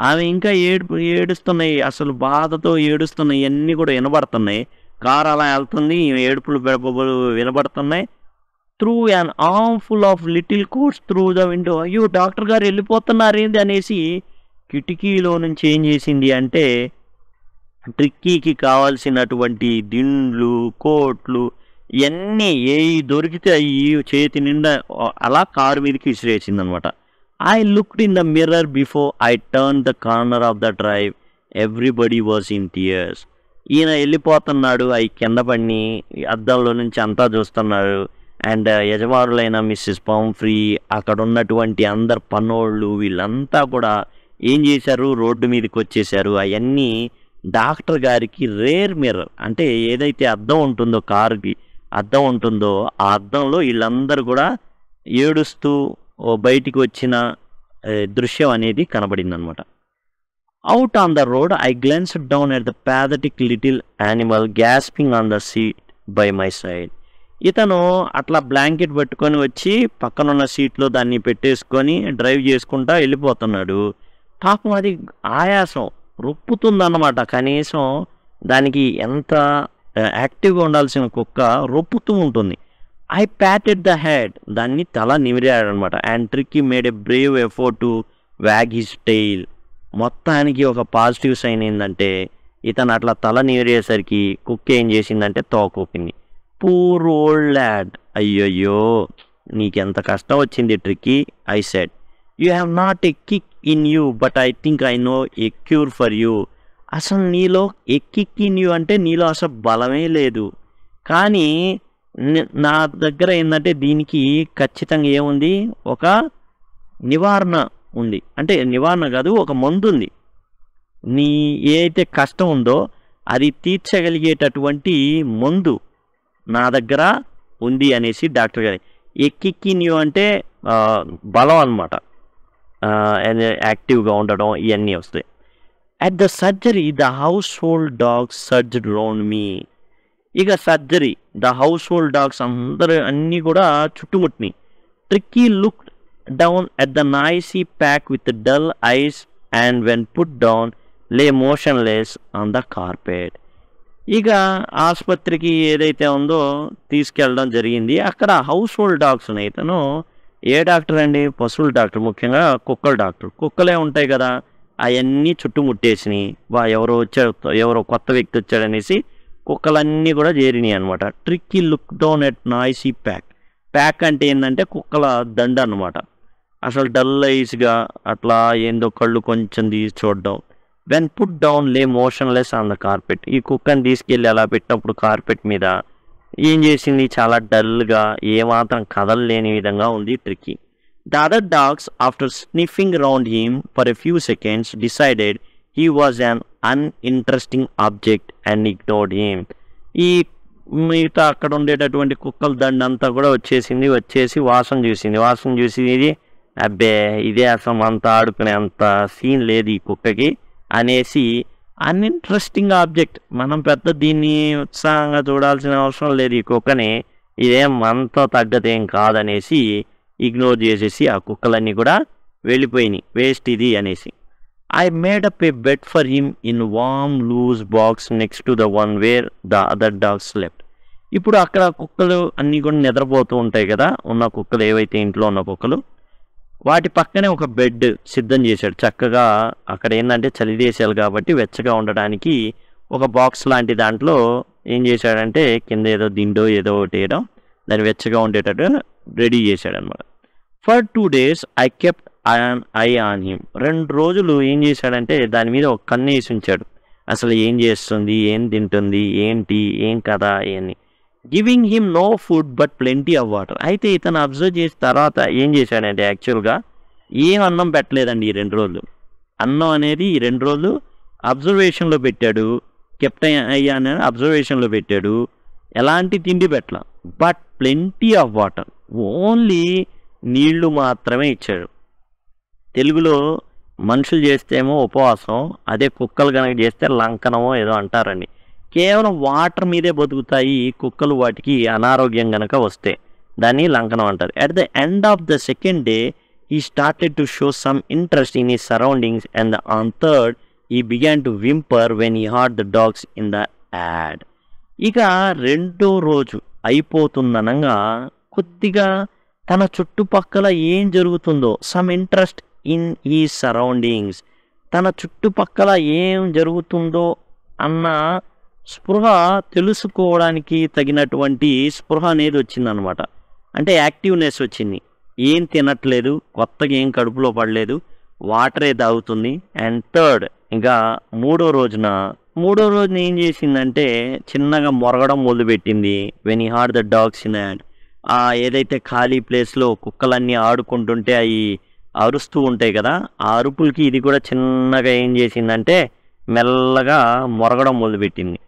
ఆమె ఇంకా ఏడుస్తున్నాయి, అసలు బాధతో ఏడుస్తున్నాయి, ఇవన్నీ కూడా వినబడుతున్నాయి. కార్ అలా వెళ్తుంది, ఏడుపులు బెడబొబ్బలు వినబడుతున్నాయి. Through an armful of little coats through the window. అయ్యో డాక్టర్ గారు వెళ్ళిపోతున్నారేంది అనేసి కిటికీలో నుంచి ఏం చేసింది అంటే ట్రిక్కీకి కావాల్సినటువంటి దిండ్లు, కోట్లు ఇవన్నీ ఏవి దొరికితే అవి చేతి నిండా అలా కారు మీదకి విసిరేసింది అనమాట. I looked in the mirror before I turn the corner of the drive, everybody was in tears. ఈయన వెళ్ళిపోతున్నాడు, అవి కింద పడిని అద్దంలో నుంచి అంతా చూస్తున్నాడు. అండ్ యజమానులైన మిస్సెస్ పాంప్రీ, అక్కడ ఉన్నటువంటి అందరు పన్నోళ్ళు వీళ్ళంతా కూడా ఏం చేశారు, రోడ్డు మీదకి వచ్చేసారు. అవన్నీ డాక్టర్ గారికి రేర్ మిర్రర్, అంటే ఏదైతే అద్దం ఉంటుందో కారుకి అద్దం ఉంటుందో ఆ అద్దంలో వీళ్ళందరూ కూడా ఏడుస్తూ బయటికి వచ్చిన దృశ్యం అనేది కనబడింది అనమాట. Out on the road I glanced down at the pathetic little animal gasping on the seat by my side. ఇతను అట్లా బ్లాంకెట్ పట్టుకొని వచ్చి పక్కనున్న సీట్లో దాన్ని పెట్టేసుకొని డ్రైవ్ చేసుకుంటా వెళ్ళిపోతున్నాడు. పాపం అది ఆయాసం రొప్పుతుందన్నమాట. కనీసం దానికి ఎంత యాక్టివ్గా ఉండాల్సిన కుక్క రొప్పుతూ ఉంటుంది. ఐ ప్యాటెడ్ ద హెడ్, దాన్ని తల నిమిరాడనమాట. And Tricki made a brave effort to wag his tail. మొత్తానికి ఒక పాజిటివ్ సైన్ ఏంటంటే ఇతను అట్లా తల నిమిరేసరికి కుక్క ఏం చేసిందంటే తోకూపింది. పూర్ ఓల్డ్ ల్యాడ్, అయ్యయ్యో నీకెంత కష్టం వచ్చింది tricky. I said, you have not a kick in you but I think I know A cure for you. అసలు నీలో ఏ కిక్ ఇన్ యూ అంటే నీలో అసలు బలమే లేదు, కానీ నా దగ్గర ఏంటంటే దీనికి ఖచ్చితంగా ఏముంది, ఒక నివారణ ఉంది. అంటే నివారణ కాదు, ఒక మందు ఉంది. నీ ఏదైతే కష్టం ఉందో అది తీర్చగలిగేటటువంటి మందు నా దగ్గర ఉంది అనేసి డాక్టర్ గారు. ఎక్కిక్కిన్యూ అంటే బలం అనమాట, యాక్టివ్గా ఉండడం ఇవన్నీ వస్తాయి. At the surgery the household dogs surged round me. ఇక surgery, the household dogs అందరూ అన్నీ కూడా చుట్టుముట్టినాయి. Tricki look down at the noisy pack with dull eyes and when put down lay motionless on the carpet. ఇక ఆసుపత్రికి ఏదైతే ఉందో తీసుకెళ్ళడం జరిగింది. అక్కడ హౌస్ హోల్డ్ డాగ్స్ ఉన్నాయి. ఇతను ఏ డాక్టర్ అండి, పశువుల డాక్టర్, ముఖ్యంగా కుక్కల డాక్టర్. కుక్కలే ఉంటాయి కదా, అవన్నీ చుట్టుముట్టేసినాయి. ఎవరో కొత్త వ్యక్తి వచ్చాడనేసి కుక్కలన్నీ కూడా చేరినాయి అనమాట. Tricky look down at noisy pack అంటే ఏంటంటే కుక్కల దండ అనమాట. అసలు డల్ ఐస్గా అట్లా ఏందో కళ్ళు కొంచెం తీసి చూడడం. When put down lay motionless on the carpet. ఈ కుక్కని తీసుకెళ్ళి అలా పెట్టినప్పుడు కార్పెట్ మీద ఏం చేసింది, చాలా డల్గా ఏమాత్రం కదలలేని విధంగా ఉంది tricky. The other dogs after sniffing around him for a few seconds decided he was an uninteresting object and ignored him. ఈ మిగతా అక్కడ ఉండేటటువంటి కుక్కల దండ అంతా కూడా వచ్చేసి వాసన చూసి ఇది అబ్బే ఇదే అసలు అంత ఆడుకునే అంత సీన్ లేదు ఈ కుక్కకి అనేసి, అన్ఇంట్రెస్టింగ్ ఆబ్జెక్ట్, మనం పెద్ద దీన్ని ఉత్సాహంగా చూడాల్సిన అవసరం లేదు ఈ కుక్కని, ఇదేం మనతో తగ్గదేం కాదనేసి ఇగ్నోర్ చేసేసి ఆ కుక్కలన్నీ కూడా వెళ్ళిపోయినాయి, వేస్ట్ ఇది అనేసి. I made up a bed for him in warm loose box next to the one where the other dogs slept. ఇప్పుడు అక్కడ కుక్కలు అన్నీ కూడా నిద్రపోతూ ఉంటాయి కదా, ఉన్న కుక్కలు ఏవైతే ఇంట్లో ఉన్న కుక్కలు, వాటి పక్కనే ఒక బెడ్ సిద్ధం చేశాడు చక్కగా. అక్కడ ఏంటంటే చలి దేశాలు కాబట్టి వెచ్చగా ఉండడానికి ఒక బాక్స్ లాంటి దాంట్లో ఏం చేశాడంటే కింద ఏదో దిండో ఏదో ఒకటి వేయడం, దాన్ని వెచ్చగా ఉండేటట్టు రెడీ చేశాడనమాట. For 2 days I kept eye on him. 2 రోజులు ఏం చేశాడంటే దాని మీద ఒక కన్ను వేసి ఉంచాడు, అసలు ఏం చేస్తుంది, ఏం తింటుంది, ఏంటి ఏం కదా అని. Giving him no food but plenty of water. అయితే ఇతను అబ్జర్వ్ చేసిన తర్వాత ఏం చేశాడంటే యాక్చువల్గా ఏం అన్నం పెట్టలేదండి ఈ 2 రోజులు. అన్నం అనేది ఈ 2 రోజులు అబ్జర్వేషన్లో పెట్టాడు, కెప్టెన్ అయ్యాను అబ్జర్వేషన్లో పెట్టాడు, ఎలాంటి తిండి పెట్టల, but plenty of water, only నీళ్లు మాత్రమే ఇచ్చాడు. తెలుగులో మనుషులు చేస్తేమో ఉపవాసం, అదే కుక్కలు కనుక చేస్తే లంకనమో ఏదో అంటారండి. కేవలం వాటర్ మీదే బతుకుతాయి కుక్కలు, వాటికి అనారోగ్యం కనుక వస్తే దాన్ని లంకనం అంటారు. At the end of the second day he started to show some interest in his surroundings, and on third he began to whimper when he heard the dogs in the ad. ఇక 2వ రోజు అయిపోతుందనగా కొద్దిగా తన చుట్టుపక్కల ఏం జరుగుతుందో, some interest in ఈ surroundings, తన చుట్టుపక్కల ఏం జరుగుతుందో అన్న స్పృహ తెలుసుకోవడానికి తగినటువంటి స్పృహ అనేది వచ్చిందనమాట. అంటే యాక్టివ్నెస్ వచ్చింది. ఏం తినట్లేదు, కొత్తగా ఏం కడుపులో పడలేదు, వాటరే తాగుతుంది. అండ్ థర్డ్ ఇంకా 3వ రోజున ఏం చేసిందంటే చిన్నగా మొరగడం మొదలుపెట్టింది. When he hard the dogs in add, ఏదైతే ఖాళీ ప్లేస్లో కుక్కలన్నీ ఆడుకుంటుంటే అవి అరుస్తూ ఉంటాయి కదా, ఆ అరుపులకి ఇది కూడా చిన్నగా ఏం చేసిందంటే మెల్లగా మొరగడం మొదలుపెట్టింది.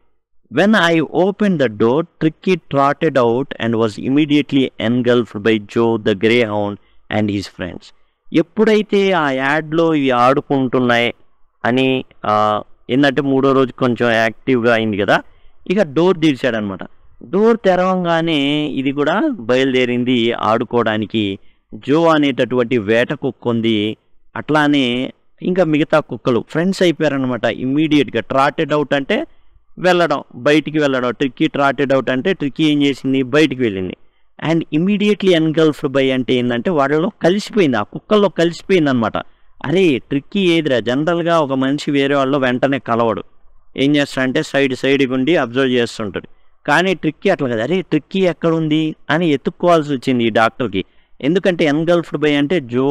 When I opened the door, Tricky trotted out and was immediately engulfed by Joe the Greyhound and his friends. ఎప్పుడైతే ఆ యాడ్లో ఇవి ఆడుకుంటున్నాయి అని ఏంటంటే 3వ రోజు కొంచెం యాక్టివ్గా అయింది కదా, ఇక డోర్ తీర్చాడనమాట. డోర్ తెరవంగానే ఇది కూడా బయలుదేరింది ఆడుకోవడానికి. జో అనేటటువంటి వేట కుక్క ఉంది, అట్లానే ఇంకా మిగతా కుక్కలు ఫ్రెండ్స్ అయిపోయారనమాట. ఇమ్మీడియట్గా ట్రాటెడ్ అవుట్ అంటే వెళ్ళడం, బయటికి వెళ్ళడం. ట్రిక్కీ ట్రాటెడ్ అవుట్ అంటే ట్రిక్కీ ఏం చేసింది, బయటికి వెళ్ళింది. అండ్ ఇమీడియట్లీ ఎన్గల్ఫ్డ్ బై అంటే ఏంటంటే వాళ్ళలో కలిసిపోయింది, ఆ కుక్కల్లో కలిసిపోయింది అనమాట. అరే ట్రిక్కీ ఏదిరా, జనరల్గా ఒక మనిషి వేరే వాళ్ళు వెంటనే కలవడు, ఏం చేస్తాడంటే సైడ్కి ఉండి అబ్జర్వ్ చేస్తుంటాడు. కానీ ట్రిక్కీ అట్లా కదా, అరే ట్రిక్కీ ఎక్కడుంది అని ఎత్తుక్కోవాల్సి వచ్చింది ఈ డాక్టర్కి. ఎందుకంటే ఎన్గల్ఫ్డ్ బై అంటే జో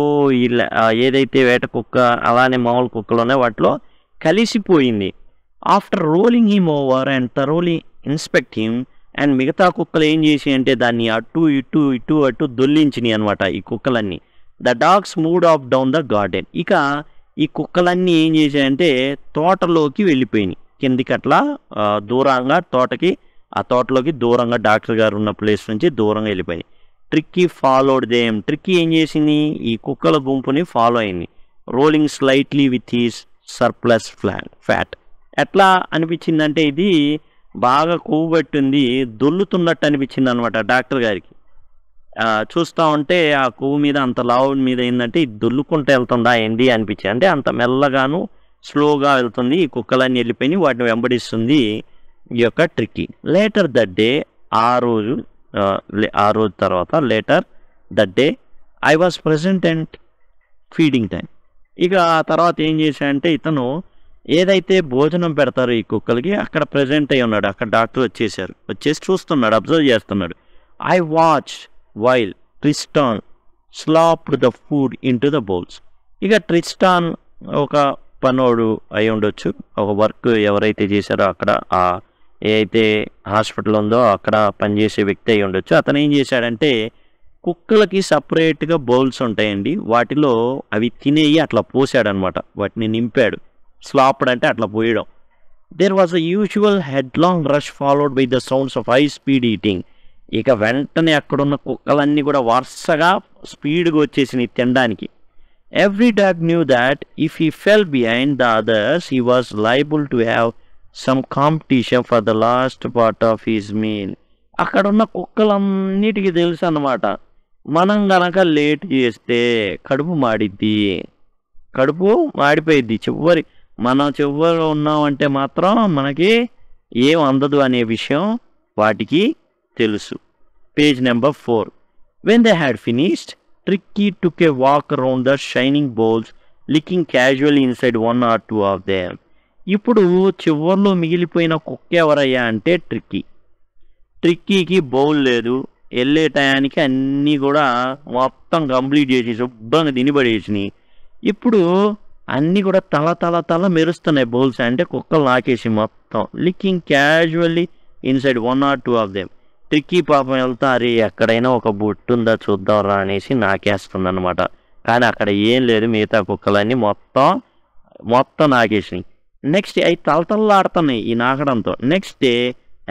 ఏదైతే వేట కుక్క అలానే మామూలు కుక్కలు ఉన్నాయో వాటిలో కలిసిపోయింది. After rolling him over and thoroughly inspect him, and మిగతా కుక్కలు ఏం చేసి అంటే దాన్ని అటు అటు దొల్లించినాయి అనమాట ఈ కుక్కలన్నీ. The dogs moved off down the garden. ఇక ఈ కుక్కలన్నీ ఏం చేశాయంటే తోటలోకి వెళ్ళిపోయినాయి, కిందికి అట్లా దూరంగా ఆ తోటలోకి దూరంగా డాక్టర్ గారు ఉన్న ప్లేస్ నుంచి దూరంగా వెళ్ళిపోయినాయి. Tricky followed them. ట్రిక్కీ ఏం చేసింది, ఈ కుక్కల గుంపుని ఫాలో అయింది. Rolling slightly with he's surplus fat. ఎట్లా అనిపించిందంటే ఇది బాగా కొవ్వు పట్టింది, దొల్లుతున్నట్టు అనిపించింది అనమాట డాక్టర్ గారికి. చూస్తూ ఉంటే ఆ కొవ్వు మీద అంత లావు మీద ఏంటంటే ఇది దొల్లుకుంటూ వెళ్తుందా ఏంది అనిపించింది. అంటే అంత మెల్లగాను స్లోగా వెళ్తుంది, ఈ కుక్కలన్నీ వెళ్ళిపోయి వాటిని వెంబడిస్తుంది ఈ యొక్క ట్రిక్కీ. లేటర్ దట్ డే, ఆ రోజు తర్వాత later that day I was present and feeding time. ఇక ఆ తర్వాత ఏం చేశాడంటే ఇతను ఏదైతే భోజనం పెడతారో ఈ కుక్కలకి అక్కడ ప్రజెంట్ అయి ఉన్నాడు. అక్కడ డాక్టర్ వచ్చేసి చూస్తున్నాడు, అబ్జర్వ్ చేస్తున్నాడు. I watch while Tristan slapped the food in to the bowls. ఇక ట్రిస్టాన్ ఒక పనోడు అయి ఉండొచ్చు, ఒక వర్క్ ఎవరైతే చేశారో అక్కడ ఆ ఏ అయితే హాస్పిటల్ ఉందో అక్కడ పనిచేసే వ్యక్తి అయి ఉండొచ్చు. అతను ఏం చేశాడంటే కుక్కలకి సపరేట్‌గా బౌల్స్ ఉంటాయండి. వాటిలో అవి తినేయి అట్లా పోసాడనమాట. వాటిని నింపాడు. స్లాప్డ్ అంటే అట్లా పోయడం. There was a usual headlong rush followed by the sounds of high speed eating. ఇక వెంటనే అక్కడున్న కుక్కలన్నీ కూడా వరుసగా స్పీడ్‌గా వచ్చేసినాయి తినడానికి. Every dog knew that if he fell behind the others, he was liable to have some competition for the last part of his meal. అక్కడున్న కుక్కలన్నిటికీ తెలుసు అన్నమాట. మనం గనక లేట్ చేస్తే కడుపు మాడిద్ది. కడుపు మాడిపోయిద్ది. మనం చివరిలో ఉన్నామంటే మాత్రం మనకి ఏం అందదు అనే విషయం వాటికి తెలుసు. Page number 4. When they had finished, Tricky took a walk around the shining bowls, licking casually inside one or two of them. ఇప్పుడు చివర్లో మిగిలిపోయిన కుక్క ఎవరయ్యా అంటే ట్రిక్కీకి బౌల్ లేదు. వెళ్ళే టయానికి అన్నీ కూడా మొత్తం కంప్లీట్ చేసి శుభ్రంగా తినిపడేసినాయి. ఇప్పుడు అన్నీ కూడా తల మెరుస్తున్నాయి బౌల్స్. అంటే కుక్కలు నాకేసి మొత్తం licking casually inside one or two of them. Tricky పాపం వెళ్తా అరే ఎక్కడైనా ఒక బొట్టు ఉందా చూద్దాంరా అనేసి నాకేస్తుంది అనమాట. కానీ అక్కడ ఏం లేదు. మిగతా కుక్కలన్నీ మొత్తం నాకేసినాయి. నెక్స్ట్ అవి తలతల్లాడుతున్నాయి ఈ నాకడంతో. Next day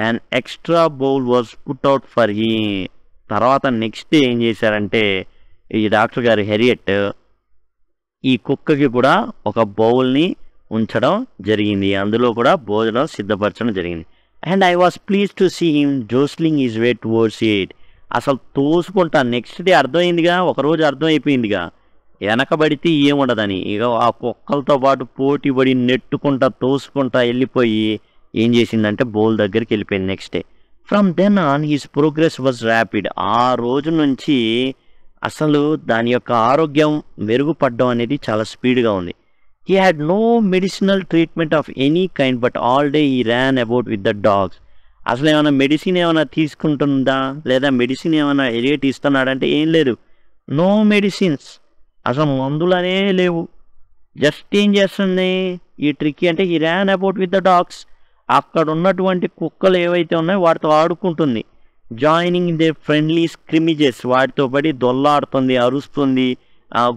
and extra bowl was put out for he. తర్వాత నెక్స్ట్ డే ఏం చేశారంటే ఈ డాక్టర్ గారు హెరియట్ ఈ కుక్కకి కూడా ఒక బౌల్ని ఉంచడం జరిగింది. అందులో కూడా భోజనం సిద్ధపరచడం జరిగింది. And I was please to see him jostling is way towards it. అసలు తోసుకుంటా నెక్స్ట్ డే అర్థమైందిగా, ఒకరోజు అర్థమైపోయిందిగా వెనకబడితే ఏముండదని. ఇక ఆ కుక్కలతో పాటు పోటీపడి నెట్టుకుంటా తోసుకుంటా వెళ్ళిపోయి ఏం చేసిందంటే బౌల్ దగ్గరికి వెళ్ళిపోయింది next day. From then on his progress was rapid. ఆ రోజు నుంచి అసలు దాని యొక్క ఆరోగ్యం మెరుగుపడడం అనేది చాలా స్పీడ్గా ఉంది. He had no medicinal treatment of any kind, but all day he ran about with the dogs. అసలు ఏమైనా మెడిసిన్ ఏమైనా తీసుకుంటుందా లేదా మెడిసిన్ ఏమైనా ఎలియట్ ఇస్తున్నాడంటే ఏం లేదు. నో మెడిసిన్స్, అసలు మందులనే లేవు. జస్ట్ ఏం చేస్తుంది ఈ ట్రిక్కీ అంటే ఈ ran about with the dogs. అక్కడ ఉన్నటువంటి కుక్కలు ఏవైతే ఉన్నాయో వాటితో ఆడుకుంటుంది. జాయినింగ్ దే ఫ్రెండ్లీ స్క్రిమిజెస్, వాటితో పడి దొల్లాడుతుంది, అరుస్తుంది,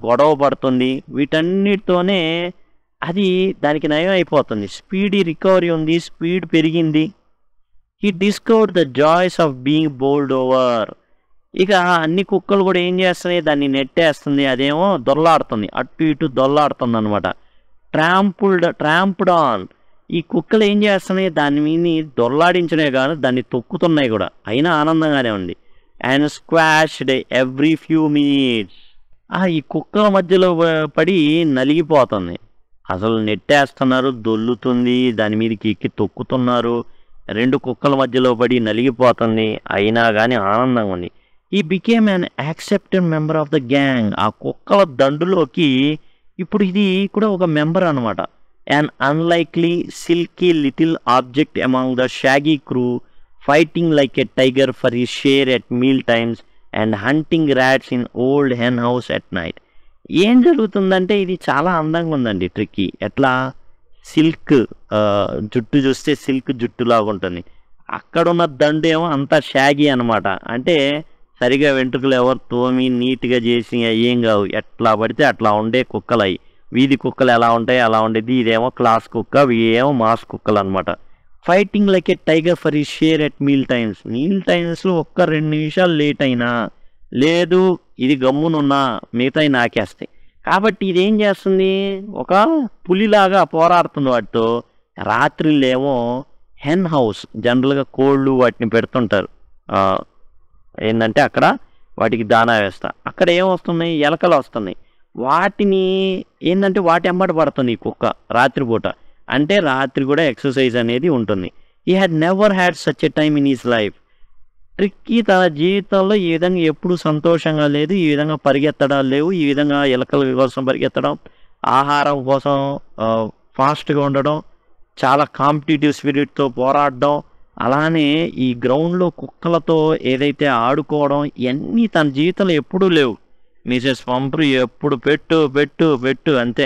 గొడవ పడుతుంది. వీటన్నిటితోనే అది దానికి నయం అయిపోతుంది. స్పీడీ రికవరీ ఉంది, స్పీడ్ పెరిగింది. He discovered the joys of being bowled over. ఇక అన్ని కుక్కలు కూడా ఏం చేస్తున్నాయి, దాన్ని నెట్టేస్తుంది, అదేమో దొల్లాడుతుంది, అటు ఇటు దొల్లాడుతుంది అనమాట. ట్రాంప్డ్ ఆన్. ఈ కుక్కలు ఏం చేస్తున్నాయి, దాని మీద దొల్లాడించనే కాదు దాన్ని తొక్కుతున్నాయి కూడా, అయినా ఆనందంగానే ఉంది. And squashed every few minutes. ఈ కుక్కల మధ్యలో పడి నలిగిపోతుంది. అసలు నెట్టేస్తున్నారు, దొల్లుతుంది, దాని మీదకి ఎక్కి తొక్కుతున్నారు. రెండు కుక్కల మధ్యలో పడి నలిగిపోతుంది, అయినా కానీ ఆనందంగా ఉంది. He became an accepted member of the gang. ఆ కుక్కల దండులోకి ఇప్పుడు ఇది కూడా ఒక మెంబర్ అనమాట. An unlikely silky little object among the shaggy crew, fighting like a tiger for his share at meal times and hunting rats in old hen house at night. ఏం జరుగుతుందంటే ఇది చాలా అందంగా ఉందండి ట్రిక్కీ. ఎట్లా సిల్క్ జుట్టు చూస్తే సిల్క్ జుట్టులాగా ఉంటుంది. అక్కడున్న దండు ఏమో అంతా షాగీ అనమాట. అంటే సరిగా వెంట్రుకలు ఎవరు తోమి నీట్గా చేసి ఏం కావు, ఎట్లా పడితే అట్లా ఉండే కుక్కలు అవి. వీధి కుక్కలు ఎలా ఉంటాయి అలా ఉండేది. ఇదేమో క్లాస్ కుక్క, ఇవేమో మాస్ కుక్కలు అనమాట. Fighting like A tiger for ఈ షేర్ ఎట్ మీల్ టైమ్స్లో ఒక్క 2 నిమిషాలు లేట్ అయినా లేదు ఇది గమ్మునున్నా మిగతాయి నాకేస్తాయి. కాబట్టి ఇదేం చేస్తుంది, ఒక పులిలాగా పోరాడుతుంది వాటితో. రాత్రిలేమో హెన్ హౌస్, జనరల్గా కోళ్ళు వాటిని పెడుతుంటారు. ఏంటంటే అక్కడ వాటికి దానా వేస్తా. అక్కడ ఏమొస్తున్నాయి, ఎలకలు వస్తున్నాయి. వాటిని ఏంటంటే వాటి ఎంబడి పడుతుంది ఈ కుక్క రాత్రిపూట. అంటే రాత్రి కూడా ఎక్సర్సైజ్ అనేది ఉంటుంది. He had never had such a time in his life. Tricky తన జీవితంలో ఈ విధంగా ఎప్పుడు సంతోషంగా లేదు, ఈ విధంగా పరిగెత్తడాలు లేవు, ఈ విధంగా ఎలకల కోసం పరిగెత్తడం, ఆహారం కోసం ఫాస్ట్గా ఉండడం, చాలా కాంపిటేటివ్ స్పిరిట్తో పోరాడడం, అలానే ఈ గ్రౌండ్లో కుక్కలతో ఏదైతే ఆడుకోవడం, ఇవన్నీ తన జీవితంలో ఎప్పుడూ లేవు. మిసెస్ పంప్రీ ఎప్పుడు పెట్టు పెట్టు పెట్టు అంతే,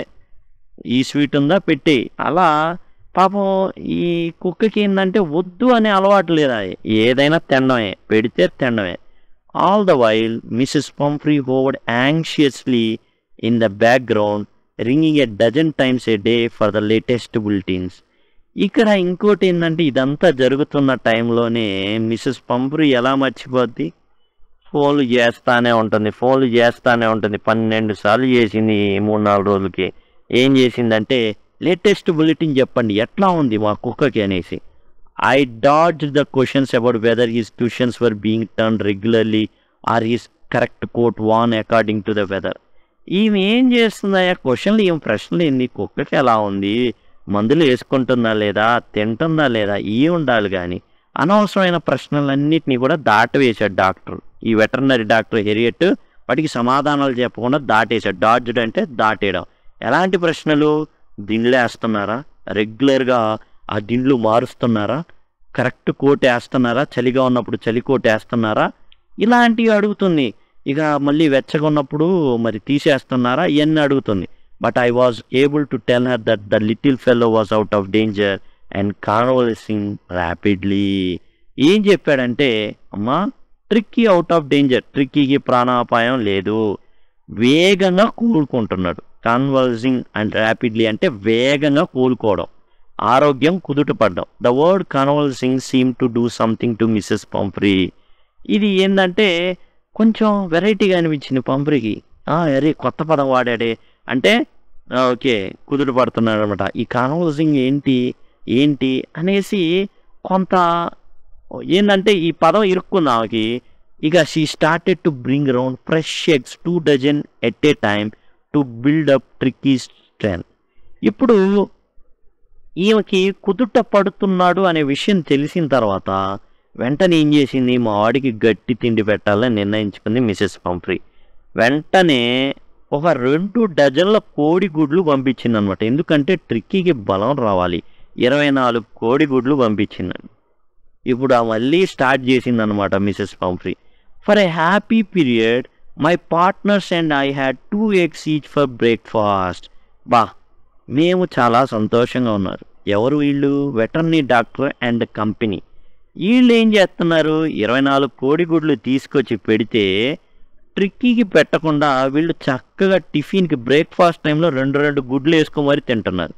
ఈ స్వీట్ ఉందా పెట్టి, అలా పాపం ఈ కుక్కకి ఏంటంటే వద్దు అనే అలవాటు లేదా, ఏదైనా తినడమే, పెడితే తినడమే. All the while Mrs Pumphrey hovered anxiously in the background, ringing a dozen times a day for the latest bulletins. ఇక్కడ ఇంకోటి ఏంటంటే ఇదంతా జరుగుతున్న టైంలోనే మిసెస్ పంఫ్రీ ఎలా మర్చిపోద్ది, ఫోన్లు చేస్తానే ఉంటుంది. 12 సార్లు చేసింది 3-4 రోజులకి. ఏం చేసిందంటే, లేటెస్ట్ బులెటిన్ చెప్పండి ఎట్లా ఉంది మా కుక్కకి అనేసి. I dodge the questions about whether his tuitions were being turn regularly or his correct coat worn according to the weather. ఈమె ఏం చేస్తుందా క్వశ్చన్లు, ఏం ప్రశ్నలు ఏంది, కుక్కకి ఎలా ఉంది, మందులు వేసుకుంటుందా లేదా, తింటుందా లేదా, ఇవి ఉండాలి. కానీ అనవసరమైన ప్రశ్నలన్నింటినీ కూడా దాటవేశాడు డాక్టర్. ఈ వెటర్నరీ డాక్టర్ హెరియట్ వాటికి సమాధానాలు చెప్పకుండా దాటేశాడు. డాడ్జ్డ్ అంటే దాటేయడం. ఎలాంటి ప్రశ్నలు, దిండ్లు వేస్తున్నారా, రెగ్యులర్గా ఆ దిండ్లు మారుస్తున్నారా, కరెక్ట్ కోట్ వేస్తున్నారా, చలిగా ఉన్నప్పుడు చలి కోట్ వేస్తున్నారా, ఇలాంటివి అడుగుతుంది. ఇక మళ్ళీ వెచ్చగా ఉన్నప్పుడు మరి తీసేస్తున్నారా, ఇవన్నీ అడుగుతుంది. But I was able to tell her that the little fellow was out of danger and convalescing rapidly. ఏం చెప్పాడంటే, అమ్మా ట్రిక్కీ అవుట్ ఆఫ్ డేంజర్, ట్రిక్కీకి ప్రాణాపాయం లేదు, వేగంగా కోలుకుంటున్నాడు. కాన్వల్సింగ్ అండ్ ర్యాపిడ్లీ అంటే వేగంగా కోలుకోవడం, ఆరోగ్యం కుదుటపడడం. The word convalescing seem to do something to Mrs Pumphrey. ఇది ఏంటంటే కొంచెం వెరైటీగా అనిపించింది పంఫ్రీకి. అరే కొత్త పదం వాడాడే అంటే ఓకే కుదుట పడుతున్నాడు అనమాట. ఈ కాన్వల్సింగ్ ఏంటి అనేసి కొంత ఏంటంటే ఈ పదం ఇరుక్కుంది ఆమెకి. ఇక she started to bring around fresh eggs 2 dozen at a time to build up Tricki strength. ఇప్పుడు ఈమెకి కుదుట పడుతున్నాడు అనే విషయం తెలిసిన తర్వాత వెంటనే ఏం చేసింది, మా వాడికి గట్టి తిండి పెట్టాలని నిర్ణయించుకుంది మిసెస్ పంఫ్రీ. వెంటనే ఒక 2 డజన్ల కోడిగుడ్లు పంపించింది అనమాట. ఎందుకంటే ట్రిక్కీకి బలం రావాలి. 24 కోడిగుడ్లు పంపించిందండి. ఇప్పుడు మళ్ళీ స్టార్ట్ చేసింది అనమాట Mrs Pumphrey. For a happy period my partners and I had 2 eggs each for breakfast. మేము చాలా సంతోషంగా ఉన్నారు. ఎవరు వీళ్ళు, వెటర్నరీ డాక్టర్ అండ్ కంపెనీ. వీళ్ళు ఏం చేస్తున్నారు, 24 కోడిగుడ్లు తీసుకొచ్చి పెడితే ట్రిక్కీకి పెట్టకుండా వీళ్ళు చక్కగా టిఫిన్కి బ్రేక్ఫాస్ట్ టైంలో 2 గుడ్లు వేసుకొని మరి తింటున్నారు.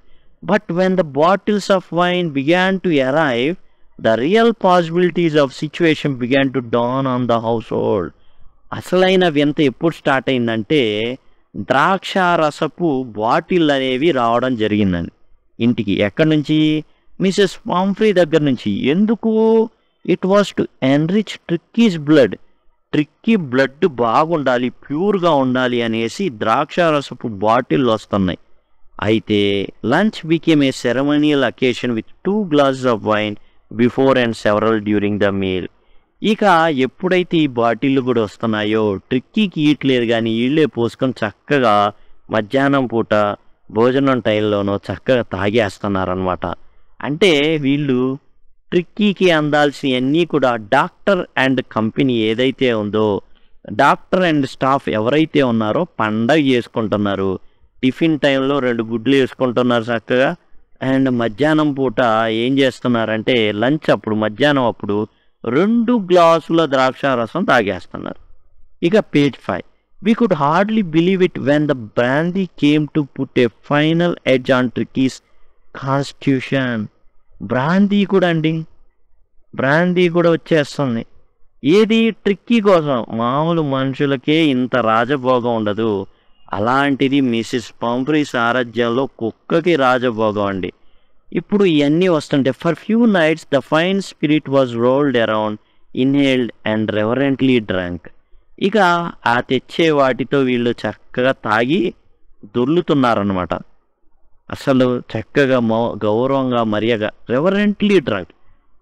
But when the bottles of wine began to arrive, the real possibilities of situation began to dawn on the household. అసలైన వింత ఎప్పుడు స్టార్ట్ అయిందంటే, ద్రాక్ష రసపు బాటిల్ అనేవి రావడం జరిగిందండి ఇంటికి. ఎక్కడి నుంచి, మిసెస్ పాంఫ్రీ దగ్గర నుంచి. ఎందుకు, it was to enrich Tricki's blood. Tricki blood బాగుండాలి, ప్యూర్గా ఉండాలి అనేసి ద్రాక్ష రసపు బాటిల్ వస్తున్నాయి. అయితే lunch became a ceremonial occasion with 2 glasses of wine before and several during the meal. ఇక ఎప్పుడైతే ఈ బాటిళ్ళు కూడా వస్తున్నాయో ట్రిక్కీకి ఈట్లేదు కానీ వీళ్ళే పోసుకొని చక్కగా మధ్యాహ్నం పూట భోజనం టైంలోనో చక్కగా తాగేస్తున్నారనమాట. అంటే వీళ్ళు ట్రిక్కీకి అందాల్సినవన్నీ కూడా డాక్టర్ అండ్ కంపెనీ ఏదైతే ఉందో, డాక్టర్ అండ్ స్టాఫ్ ఎవరైతే ఉన్నారో పండగ చేసుకుంటున్నారు. టిఫిన్ టైంలో 2 గుడ్లు వేసుకుంటున్నారు చక్కగా. అండ్ మధ్యాహ్నం పూట ఏం చేస్తున్నారంటే లంచ్ అప్పుడు మధ్యాహ్నం అప్పుడు 2 గ్లాసుల ద్రాక్ష రసం తాగేస్తున్నారు. ఇక page 5. We could hardly believe it when the brandy came to put a final edge on Tricky's constitution. Brandy కూడా వచ్చేస్తుంది. ఏది, ట్రిక్కీ కోసం. మామూలు మనుషులకే ఇంత రాజభోగం ఉండదు, అలాంటిది మిసెస్ పాంఫ్రీ సారథ్యంలో కుక్కకి రాజభోగం అండి. ఇప్పుడు ఇవన్నీ వస్తుంటే, for few nights the fine spirit was rolled around, inhaled and reverently drunk. ఇక ఆ తెచ్చే వాటితో వీళ్ళు చక్కగా తాగి దొర్లుతున్నారన్నమాట. అసలు చక్కగా గౌరవంగా మర్యాదగా రెవరెంట్లీ డ్రంక్,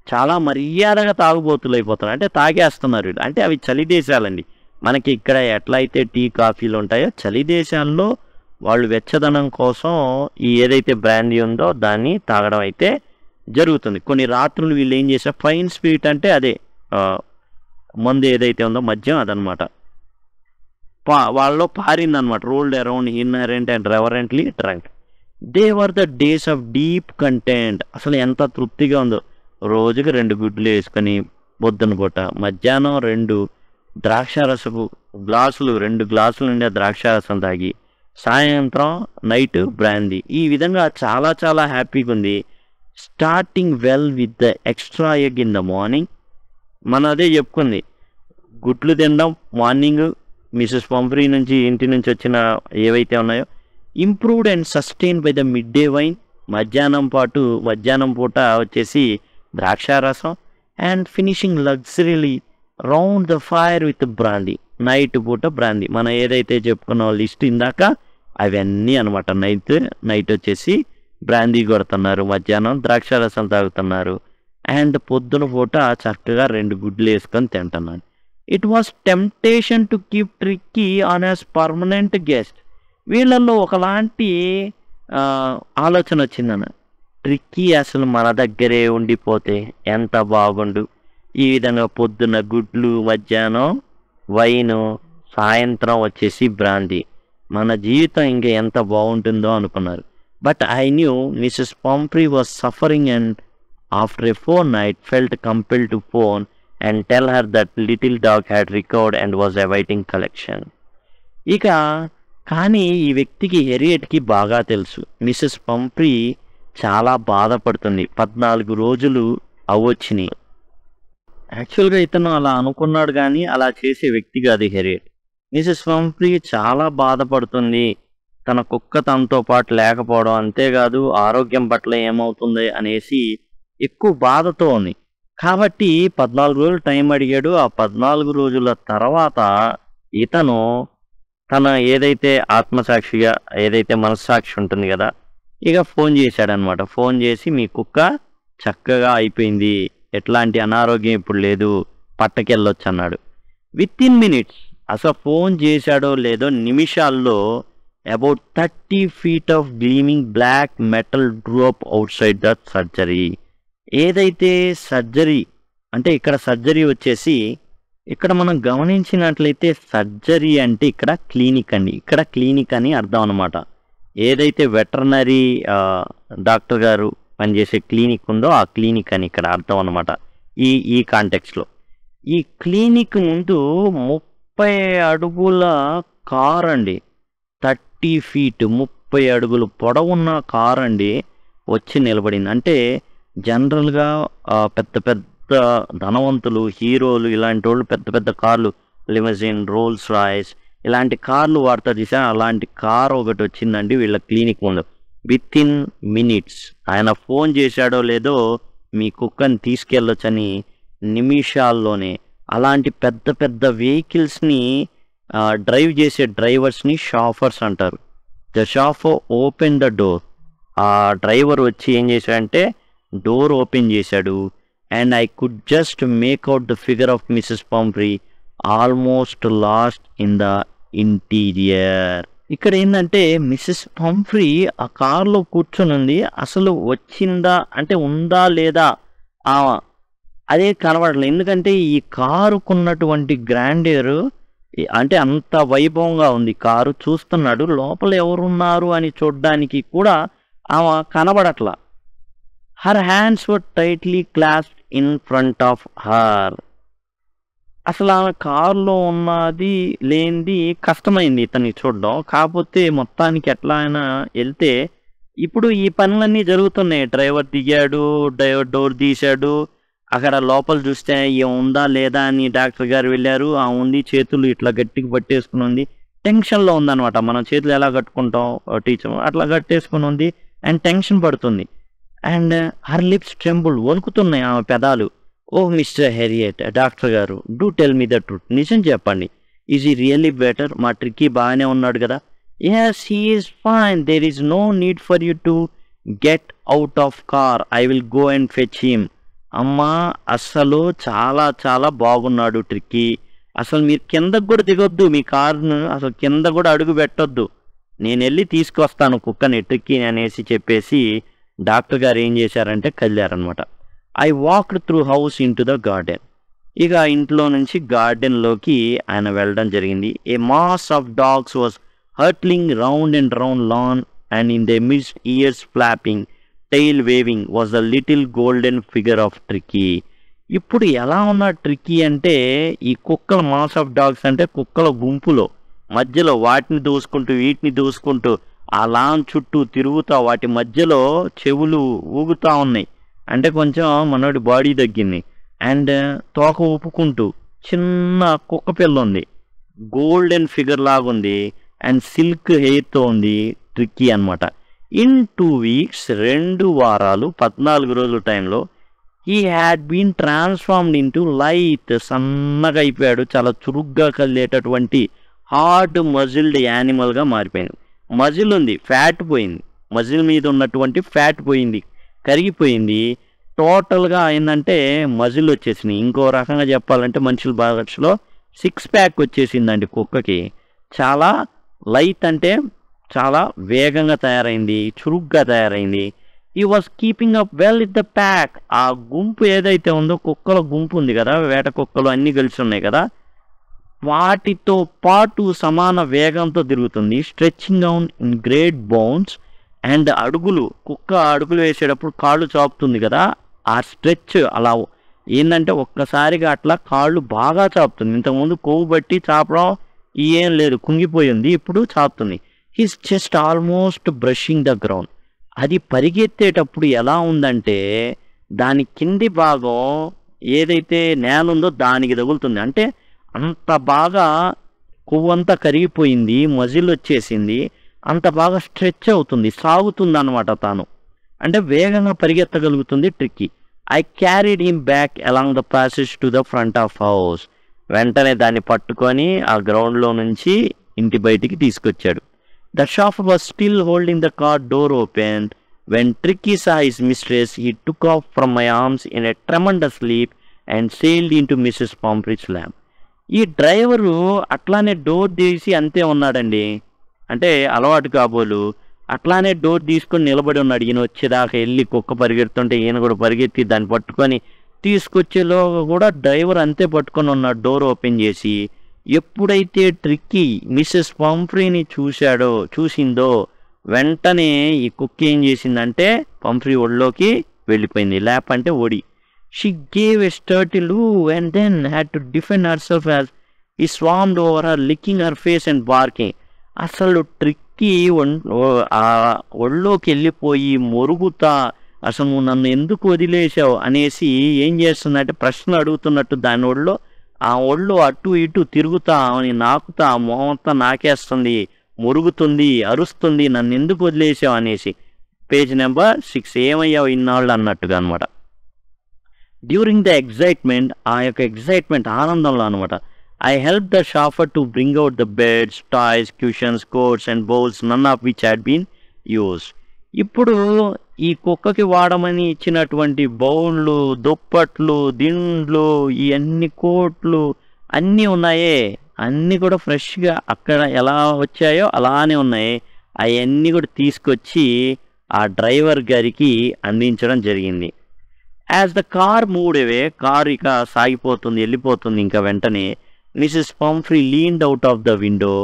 చాలా మర్యాదగా తాగుబోతులు అయిపోతున్నారు. అంటే తాగేస్తున్నారు వీళ్ళు. అంటే అవి చలి దేశాలండి. మనకి ఇక్కడ ఎట్లయితే టీ కాఫీలు ఉంటాయో చలి దేశాల్లో వాళ్ళు వెచ్చదనం కోసం ఈ ఏదైతే బ్రాందీ ఉందో దాన్ని తాగడం అయితే జరుగుతుంది. కొన్ని రాత్రులు వీళ్ళు ఏం చేశారు, ఫైన్ స్పిరిట్ అంటే అదే మందు ఏదైతే ఉందో మద్యం అదనమాట, వాళ్ళలో పారిందనమాట. Rolled around inherent and reverently drunk. They were the days of deep content. అసలు ఎంత తృప్తిగా ఉందో. రోజుకి 2 గుడ్లు వేసుకొని పొద్దున పూట, మధ్యాహ్నం 2 ద్రాక్షారసపు గ్లాసులు 2 గ్లాసుల నిండా ద్రాక్షారసం తాగి, సాయంత్రం నైట్ బ్రాందీ. ఈ విధంగా చాలా చాలా హ్యాపీగా ఉంది. Starting well with the extra egg in the morning. మనం అదే చెప్పుకుంది, గుడ్లు తినడం మార్నింగ్ మిసెస్ పంఫ్రీ నుంచి ఇంటి నుంచి వచ్చిన ఏవైతే ఉన్నాయో, improved and sustain by the mid day wine. మధ్యాహ్నం పూట వచ్చేసి ద్రాక్షారసం, and finishing luxuriously round the fire with brandy. Night పూట బ్రాందీ. మనం ఏదైతే చెప్పుకున్న లిస్ట్ ఇందాక అవన్నీ అనమాట. నైట్ వచ్చేసి బ్రాందీ కొడుతున్నారు, మధ్యాహ్నం ద్రాక్షారసం తాగుతున్నారు, అండ్ పొద్దున పూట చక్కగా 2 గుడ్లు వేసుకొని తింటున్నాడు. It was temptation to keep tricky on as permanent guest. వీళ్ళల్లో ఒకలాంటి ఆలోచన వచ్చిందన్న, ట్రిక్కీ అసలు మన దగ్గరే ఉండిపోతే ఎంత బాగుండు. ఈ విధంగా పొద్దున్న గుడ్లు, మధ్యాహ్నం వైను, సాయంత్రం వచ్చేసి బ్రాందీ, మన జీవితం ఇంకా ఎంత బాగుంటుందో అనుకున్నారు. But I knew Mrs Pumphrey was suffering and after a fortnight felt compelled to phone and tell her that little dog had recovered and was awaiting collection. ఇక కానీ ఈ వ్యక్తికి హెరియట్కి బాగా తెలుసు, మిసెస్ పంఫ్రీ చాలా బాధపడుతుంది. 14 రోజులు అవ్వొచ్చినాయి. యాక్చువల్గా ఇతను అలా అనుకున్నాడు, కానీ అలా చేసే వ్యక్తి కాదు హెరియట్. మిసెస్ పంఫ్రీ చాలా బాధపడుతుంది, తన కుక్క తనతో పాటు లేకపోవడం, అంతేకాదు ఆరోగ్యం పట్ల ఏమవుతుంది అనేసి ఎక్కువ బాధతో ఉంది. కాబట్టి 14 రోజులు టైం అడిగాడు. ఆ 14 రోజుల తర్వాత ఇతను తన ఏదైతే ఆత్మసాక్షిగా ఏదైతే మనస్సాక్షి ఉంటుంది కదా, ఇక ఫోన్ చేశాడనమాట. ఫోన్ చేసి మీ కుక్క చక్కగా అయిపోయింది, ఎట్లాంటి అనారోగ్యం ఇప్పుడు లేదు, పట్టకెళ్ళొచ్చు అన్నాడు. విత్ ఇన్ మినిట్స్, అసలు ఫోన్ చేశాడో లేదో నిమిషాల్లో about 30 feet of gleaming black metal drop outside the surgery. ఏదైతే సర్జరీ అంటే ఇక్కడ సర్జరీ వచ్చేసి, ఇక్కడ మనం గమనించినట్లయితే సర్జరీ అంటే ఇక్కడ క్లినిక్ అండి. ఇక్కడ క్లినిక్ అని అర్థం అనమాట. ఏదైతే వెటర్నరీ డాక్టర్ గారు పనిచేసే క్లినిక్ ఉందో ఆ క్లినిక్ అని ఇక్కడ అర్థం అనమాట ఈ కాంటెక్స్లో. ఈ క్లినిక్ ముందు 30 అడుగుల కార్ అండి, 30 feet 30 అడుగులు పొడవున్న కార్ అండి వచ్చి నిలబడింది. అంటే జనరల్గా పెద్ద పెద్ద ధనవంతులు, హీరోలు, ఇలాంటి వాళ్ళు పెద్ద పెద్ద కార్లు, లిమజిన్, రోల్స్ రాయ్స్ ఇలాంటి కార్లు వాడతారు చూసా, అలాంటి కార్ ఒకటి వచ్చిందండి వీళ్ళ క్లినిక్ ముందు. విత్ ఇన్ మినిట్స్, ఆయన ఫోన్ చేశాడో లేదో మీ కుక్కని తీసుకెళ్ళొచ్చని నిమిషాల్లోనే అలాంటి పెద్ద పెద్ద వెహికల్స్ని డ్రైవ్ చేసే డ్రైవర్స్ని షాఫర్స్ అంటారు. The chauffeur open the door. ఆ డ్రైవర్ వచ్చి ఏం చేశాడంటే డోర్ ఓపెన్ చేశాడు. And I could just make out the figure of Mrs Pumphrey almost lost in the interior. ఇక్కడ ఏంటంటే మిసెస్ పాంఫ్రీ ఆ కార్లో కూర్చొని ఉంది, అసలు వచ్చిందా అంటే ఉందా లేదా అదే కనబడలేదు. ఎందుకంటే ఈ కారుకున్నటువంటి గ్రాండియర్ అంటే అంత వైభవంగా ఉంది కారు. చూస్తున్నాడు, లోపల ఎవరున్నారు అని చూడడానికి కూడా ఆమె కనబడట్లా. Her hands were tightly clasped in front of her. అసలు ఆమె కారులో ఉన్నది లేనిది కష్టమైంది ఇతన్ని చూడడం. కాకపోతే మొత్తానికి ఎట్లా అయినా వెళ్తే ఇప్పుడు ఈ పనులన్నీ జరుగుతున్నాయి. డ్రైవర్ దిగాడు, డోర్ తీశాడు, అక్కడ లోపల చూస్తే ఏముందా లేదా అని డాక్టర్ గారు వెళ్ళారు. ఆ ఉంది, చేతులు ఇట్లా గట్టిగా పట్టేసుకుని ఉంది, టెన్షన్లో ఉందన్నమాట. మనం చేతులు ఎలా కట్టుకుంటాం టీచర్ అట్లా కట్టేసుకుని ఉంది అండ్ టెన్షన్ పడుతుంది. అండ్ హర్ లిప్స్ ట్రెంబుల్, వణుకుతున్నాయి ఆమె పెదాలు. ఓ మిస్టర్ హెరియట్, డాక్టర్ గారు, do tell me the truth, నిజం చెప్పండి, ఈజ్ ఈ రియల్లీ బెటర్? మా ట్రిక్కీ బాగానే ఉన్నాడు కదా? Yes, he is fine, there is no need for you to get out of car, I will go and fetch him. అమ్మా, అసలు చాలా చాలా బాగున్నాడు ట్రిక్కీ, అసలు మీరు కిందకు కూడా దిగొద్దు, మీ కారును అసలు కింద కూడా అడుగు పెట్టొద్దు, నేను వెళ్ళి తీసుకొస్తాను కుక్కని ట్రిక్కీ అనేసి చెప్పేసి డాక్టర్ గారు ఏం చేశారంటే కదిలారనమాట. I walked through house into the garden. ఇక ఇంట్లో నుంచి గార్డెన్లోకి ఆయన వెళ్ళడం జరిగింది. A mass of dogs was hurtling round and round lawn and in the midst, ears flapping, tail waving, was a little golden figure of Tricky. ఇప్పుడు ఎలా ఉన్న ట్రిక్కీ అంటే ఈ కుక్కల మాస్ ఆఫ్ డాగ్స్ అంటే కుక్కల గుంపులో మధ్యలో వాటిని దూసుకుంటూ వీటిని దూసుకుంటూ ఆ లాన్ చుట్టూ తిరుగుతా వాటి మధ్యలో చెవులు ఊగుతా ఉన్నాయి. అంటే కొంచెం మనోడి బాడీ తగ్గింది. అండ్ తోక ఊపుకుంటూ చిన్న కుక్క పిల్ల ఉంది, గోల్డెన్ ఫిగర్ లాగా ఉంది అండ్ సిల్క్ హెయిర్తో ఉంది ట్రిక్కీ అనమాట. ఇన్ 2 weeks 2 వారాలు 14 రోజుల టైంలో he had been transformed into light, సన్నగా అయిపోయాడు, చాలా చురుగ్గా కదిలేటటువంటి హార్డ్ మజిల్డ్ యానిమల్గా మారిపోయింది. మజిల్ ఉంది, ఫ్యాట్ పోయింది, మజిల్ మీద ఉన్నటువంటి ఫ్యాట్ పోయింది, కరిగిపోయింది. టోటల్గా ఏంటంటే మజిల్ వచ్చేసింది. ఇంకో రకంగా చెప్పాలంటే మనుషుల భాషలో 6 pack వచ్చేసిందండి కుక్కకి. చాలా లైట్ అంటే చాలా వేగంగా తయారైంది, చురుగ్గా తయారైంది. ఈ was keeping up well with the pack. ఆ గుంపు ఏదైతే ఉందో కుక్కల గుంపు ఉంది కదా, వేట కుక్కలు అన్నీ కలిసి ఉన్నాయి కదా, వాటితో పాటు సమాన వేగంతో తిరుగుతుంది. Stretching down in great bounce and అడుగులు, కుక్క అడుగులు వేసేటప్పుడు కాళ్ళు చాపుతుంది కదా, ఆ స్ట్రెచ్ అలా ఏంటంటే ఒక్కసారిగా అట్లా కాళ్ళు బాగా చాపుతుంది. ఇంతకుముందు కొవ్వు బట్టి చాపడం ఏం లేదు, కుంగిపోయింది, ఇప్పుడు చాపుతుంది. His chest almost brushing the ground. అది పరిగెత్తేటప్పుడు ఎలా ఉందంటే దాని కింది భాగం ఏదైతే నేల ఉందో దానికి తగులుతుంది. అంటే అంత బాగా కొవ్వంతా కరిగిపోయింది, మజిల్ వచ్చేసింది, అంత బాగా స్ట్రెచ్ అవుతుంది, సాగుతుంది అన్నమాట తాను. అంటే వేగంగా పరిగెత్తగలుగుతుంది ట్రిక్కీ. I carried him back along the passage to the front of house. వెంటనే దాన్ని పట్టుకొని ఆ గ్రౌండ్లో నుంచి ఇంటి బయటికి తీసుకొచ్చాడు. The chauffeur was still holding the car door open when Tricky saw his mistress. He took off from my arms in a tremendous leap and sailed into Mrs. Pomfrey's lap. ఈ డ్రైవరు అట్లానే door తీసి అంతే ఉన్నాడండి. అంటే అలవాటు కాబోలు అట్లానే door తీసుకొని నిలబడి ఉన్నాడు. ఈయన వచ్చేదాకా వెళ్ళి కుక్క పరిగెడుతుంటే ఈయన కూడా పరిగెత్తి దాన్ని పట్టుకొని తీసుకొచ్చేలోగా కూడా డ్రైవర్ అంతే పట్టుకొని ఉన్నాడు డోర్ ఓపెన్ చేసి. ఎప్పుడైతే ట్రిక్కీ మిస్సెస్ పంఫ్రీని చూసిందో వెంటనే ఈ కుక్క ఏం చేసిందంటే పంఫ్రీ ఒళ్ళోకి వెళ్ళిపోయింది. ల్యాప్ అంటే ఒడి. She gave a startle and then had to defend herself as he swarmed over her, licking her face and barking. అసలు ట్రిక్కీ ఆ ఒళ్ళోకి వెళ్ళిపోయి మొరుగుతా అసలు నువ్వు నన్ను ఎందుకు వదిలేసావు అనేసి ఏం చేస్తుందంటే ప్రశ్న అడుగుతున్నట్టు దాని ఒళ్ళో ఆ ఒళ్ళు అటు ఇటు తిరుగుతా అని నాకుతా మొహం అంతా నాకేస్తుంది, మురుగుతుంది, అరుస్తుంది, నన్ను ఎందుకు వదిలేసావు అనేసి. Page number 6. ఏమయ్యావు ఇన్నాళ్ళు అన్నట్టుగా అనమాట. డ్యూరింగ్ ద ఎగ్జైట్మెంట్, ఆ యొక్క ఎగ్జైట్మెంట్ ఆనందంలో అనమాట. I help the chauffeur to bring out the beds, toys, cushions, coats and bowls, none of which had been use. ఇప్పుడు ఈ కుక్కకి వాడమని ఇచ్చినటువంటి బౌళ్ళు, దుప్పట్లు, దిండ్లు, ఈ అన్ని కోట్లు అన్నీ ఉన్నాయే, అన్నీ కూడా ఫ్రెష్గా అక్కడ ఎలా వచ్చాయో అలానే ఉన్నాయి. అవన్నీ కూడా తీసుకొచ్చి ఆ డ్రైవర్ గారికి అందించడం జరిగింది. As the car moved away, కారు ఇక సాగిపోతుంది, వెళ్ళిపోతుంది. ఇంకా వెంటనే Mrs Pumphrey leaned out of the window,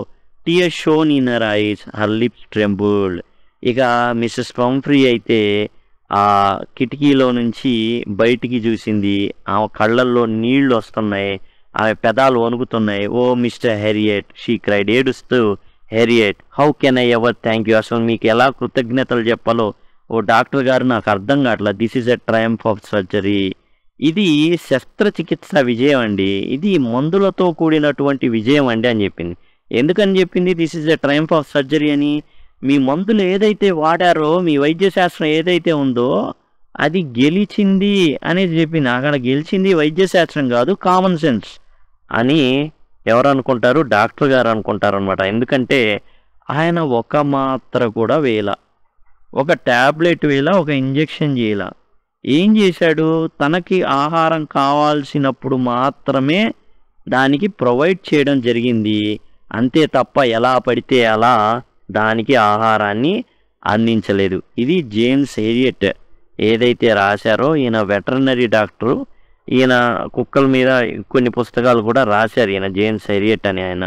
tears shone in her eyes, her lips trembled. ఇక మిస్సెస్ పంఫ్రీ అయితే ఆ కిటికీలో నుంచి బయటికి చూసింది. ఆమె కళ్ళల్లో నీళ్లు వస్తున్నాయి, ఆమె పెదాలు వణుకుతున్నాయి. Oh Mr Heriot, she cried, ఏడుస్తూ, Heriot, how can I ever thank you, అసలు మీకు ఎలా కృతజ్ఞతలు చెప్పాలో ఓ డాక్టర్ గారు నాకు అర్థం కావట్లా. This is a Triumph of surgery. ఇది శస్త్రచికిత్స విజయం అండి, ఇది మందులతో కూడినటువంటి విజయం అండి అని చెప్పింది. ఎందుకని చెప్పింది this is a Triumph of surgery అని? మీ మందులు ఏదైతే వాడారో, మీ వైద్యశాస్త్రం ఏదైతే ఉందో అది గెలిచింది అనేది చెప్పింది. అక్కడ గెలిచింది వైద్యశాస్త్రం కాదు, కామన్ సెన్స్ అని ఎవరు అనుకుంటారు? డాక్టర్ గారు అనుకుంటారు అనమాట. ఎందుకంటే ఆయన ఒక మాత్ర కూడా వేల, ఒక ట్యాబ్లెట్ వేల, ఒక ఇంజెక్షన్ చేయాల. ఏం చేశాడు? తనకి ఆహారం కావాల్సినప్పుడు మాత్రమే దానికి ప్రొవైడ్ చేయడం జరిగింది. అంతే తప్ప ఎలా పడితే అలా దానికి ఆహారాన్ని అందించలేదు. ఇది జేమ్స్ హెరియట్ ఏదైతే రాశారో, ఈయన వెటర్నరీ డాక్టరు, ఈయన కుక్కల మీద కొన్ని పుస్తకాలు కూడా రాశారు ఈయన, జేమ్స్ హెరియట్ అని ఆయన.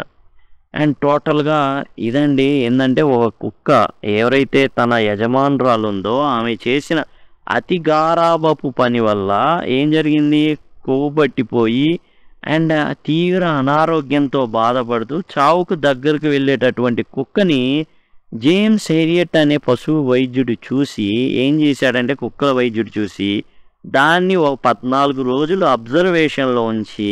అండ్ టోటల్గా ఇదండి. ఏంటంటే ఒక కుక్క ఎవరైతే తన యజమానురాలు ఉందో ఆమె చేసిన అతి గారాబపు పని వల్ల ఏం జరిగింది, కొవ్వు పట్టిపోయి అండ్ తీవ్ర అనారోగ్యంతో బాధపడుతూ చావుకు దగ్గరకు వెళ్ళేటటువంటి కుక్కని జేమ్స్ హెరియట్ అనే పశువు వైద్యుడు చూసి ఏం చేశాడంటే, కుక్కల వైద్యుడు చూసి దాన్ని ఒక 14 రోజులు అబ్జర్వేషన్లో ఉంచి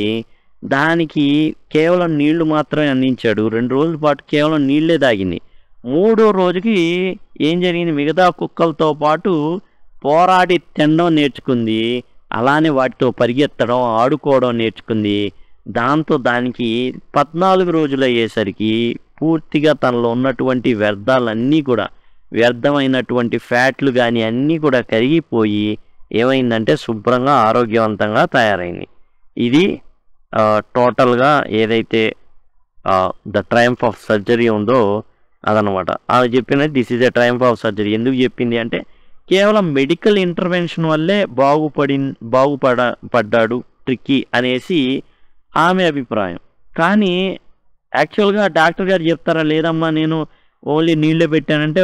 దానికి కేవలం నీళ్లు మాత్రమే అందించాడు. 2 రోజుల పాటు కేవలం నీళ్ళే తాగింది. 3వ రోజుకి ఏం జరిగింది, మిగతా కుక్కలతో పాటు పోరాడి తినడం నేర్చుకుంది. అలానే వాటితో పరిగెత్తడం, ఆడుకోవడం నేర్చుకుంది. దాంతో దానికి 14 రోజులు అయ్యేసరికి పూర్తిగా తనలో ఉన్నటువంటి వ్యర్థాలన్నీ కూడా, వ్యర్థమైనటువంటి ఫ్యాట్లు కానీ అన్నీ కూడా కరిగిపోయి ఏమైందంటే శుభ్రంగా ఆరోగ్యవంతంగా తయారైంది. ఇది టోటల్గా ఏదైతే ద ట్రయంఫ్ ఆఫ్ సర్జరీ ఉందో అదనమాట. ఆమె చెప్పినది this is the Triumph of surgery. ఎందుకు చెప్పింది అంటే కేవలం మెడికల్ ఇంటర్వెన్షన్ వల్లే బాగుపడ్డాడు ట్రిక్కీ అనేసి ఆమె అభిప్రాయం. కానీ యాక్చువల్గా డాక్టర్ గారు చెప్తారా, లేదమ్మా నేను ఓన్లీ నీళ్ళే పెట్టానంటే,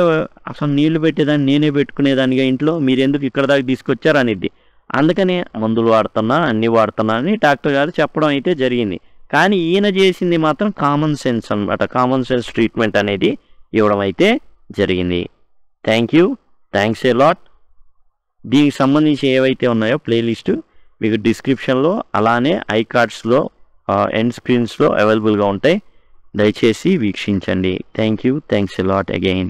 అసలు నీళ్లు పెట్టేదాన్ని నేనే పెట్టుకునేదానిగా ఇంట్లో, మీరు ఎందుకు ఇక్కడ దాకా తీసుకొచ్చారు అనేది. అందుకనే మందులు వాడుతున్నా, అన్నీ వాడుతున్నా అని డాక్టర్ గారు చెప్పడం అయితే జరిగింది. కానీ ఈయన చేసింది మాత్రం కామన్ సెన్స్ అనమాట. కామన్ సెన్స్ ట్రీట్మెంట్ అనేది ఇవ్వడం అయితే జరిగింది. Thanks a lot. దీనికి సంబంధించి ఏవైతే ఉన్నాయో ప్లేలిస్టు మీకు డిస్క్రిప్షన్లో అలానే ఐకార్డ్స్లో ఎండ్ స్క్రీన్స్లో అవైలబుల్గా ఉంటాయి. దయచేసి వీక్షించండి. Thanks a lot again.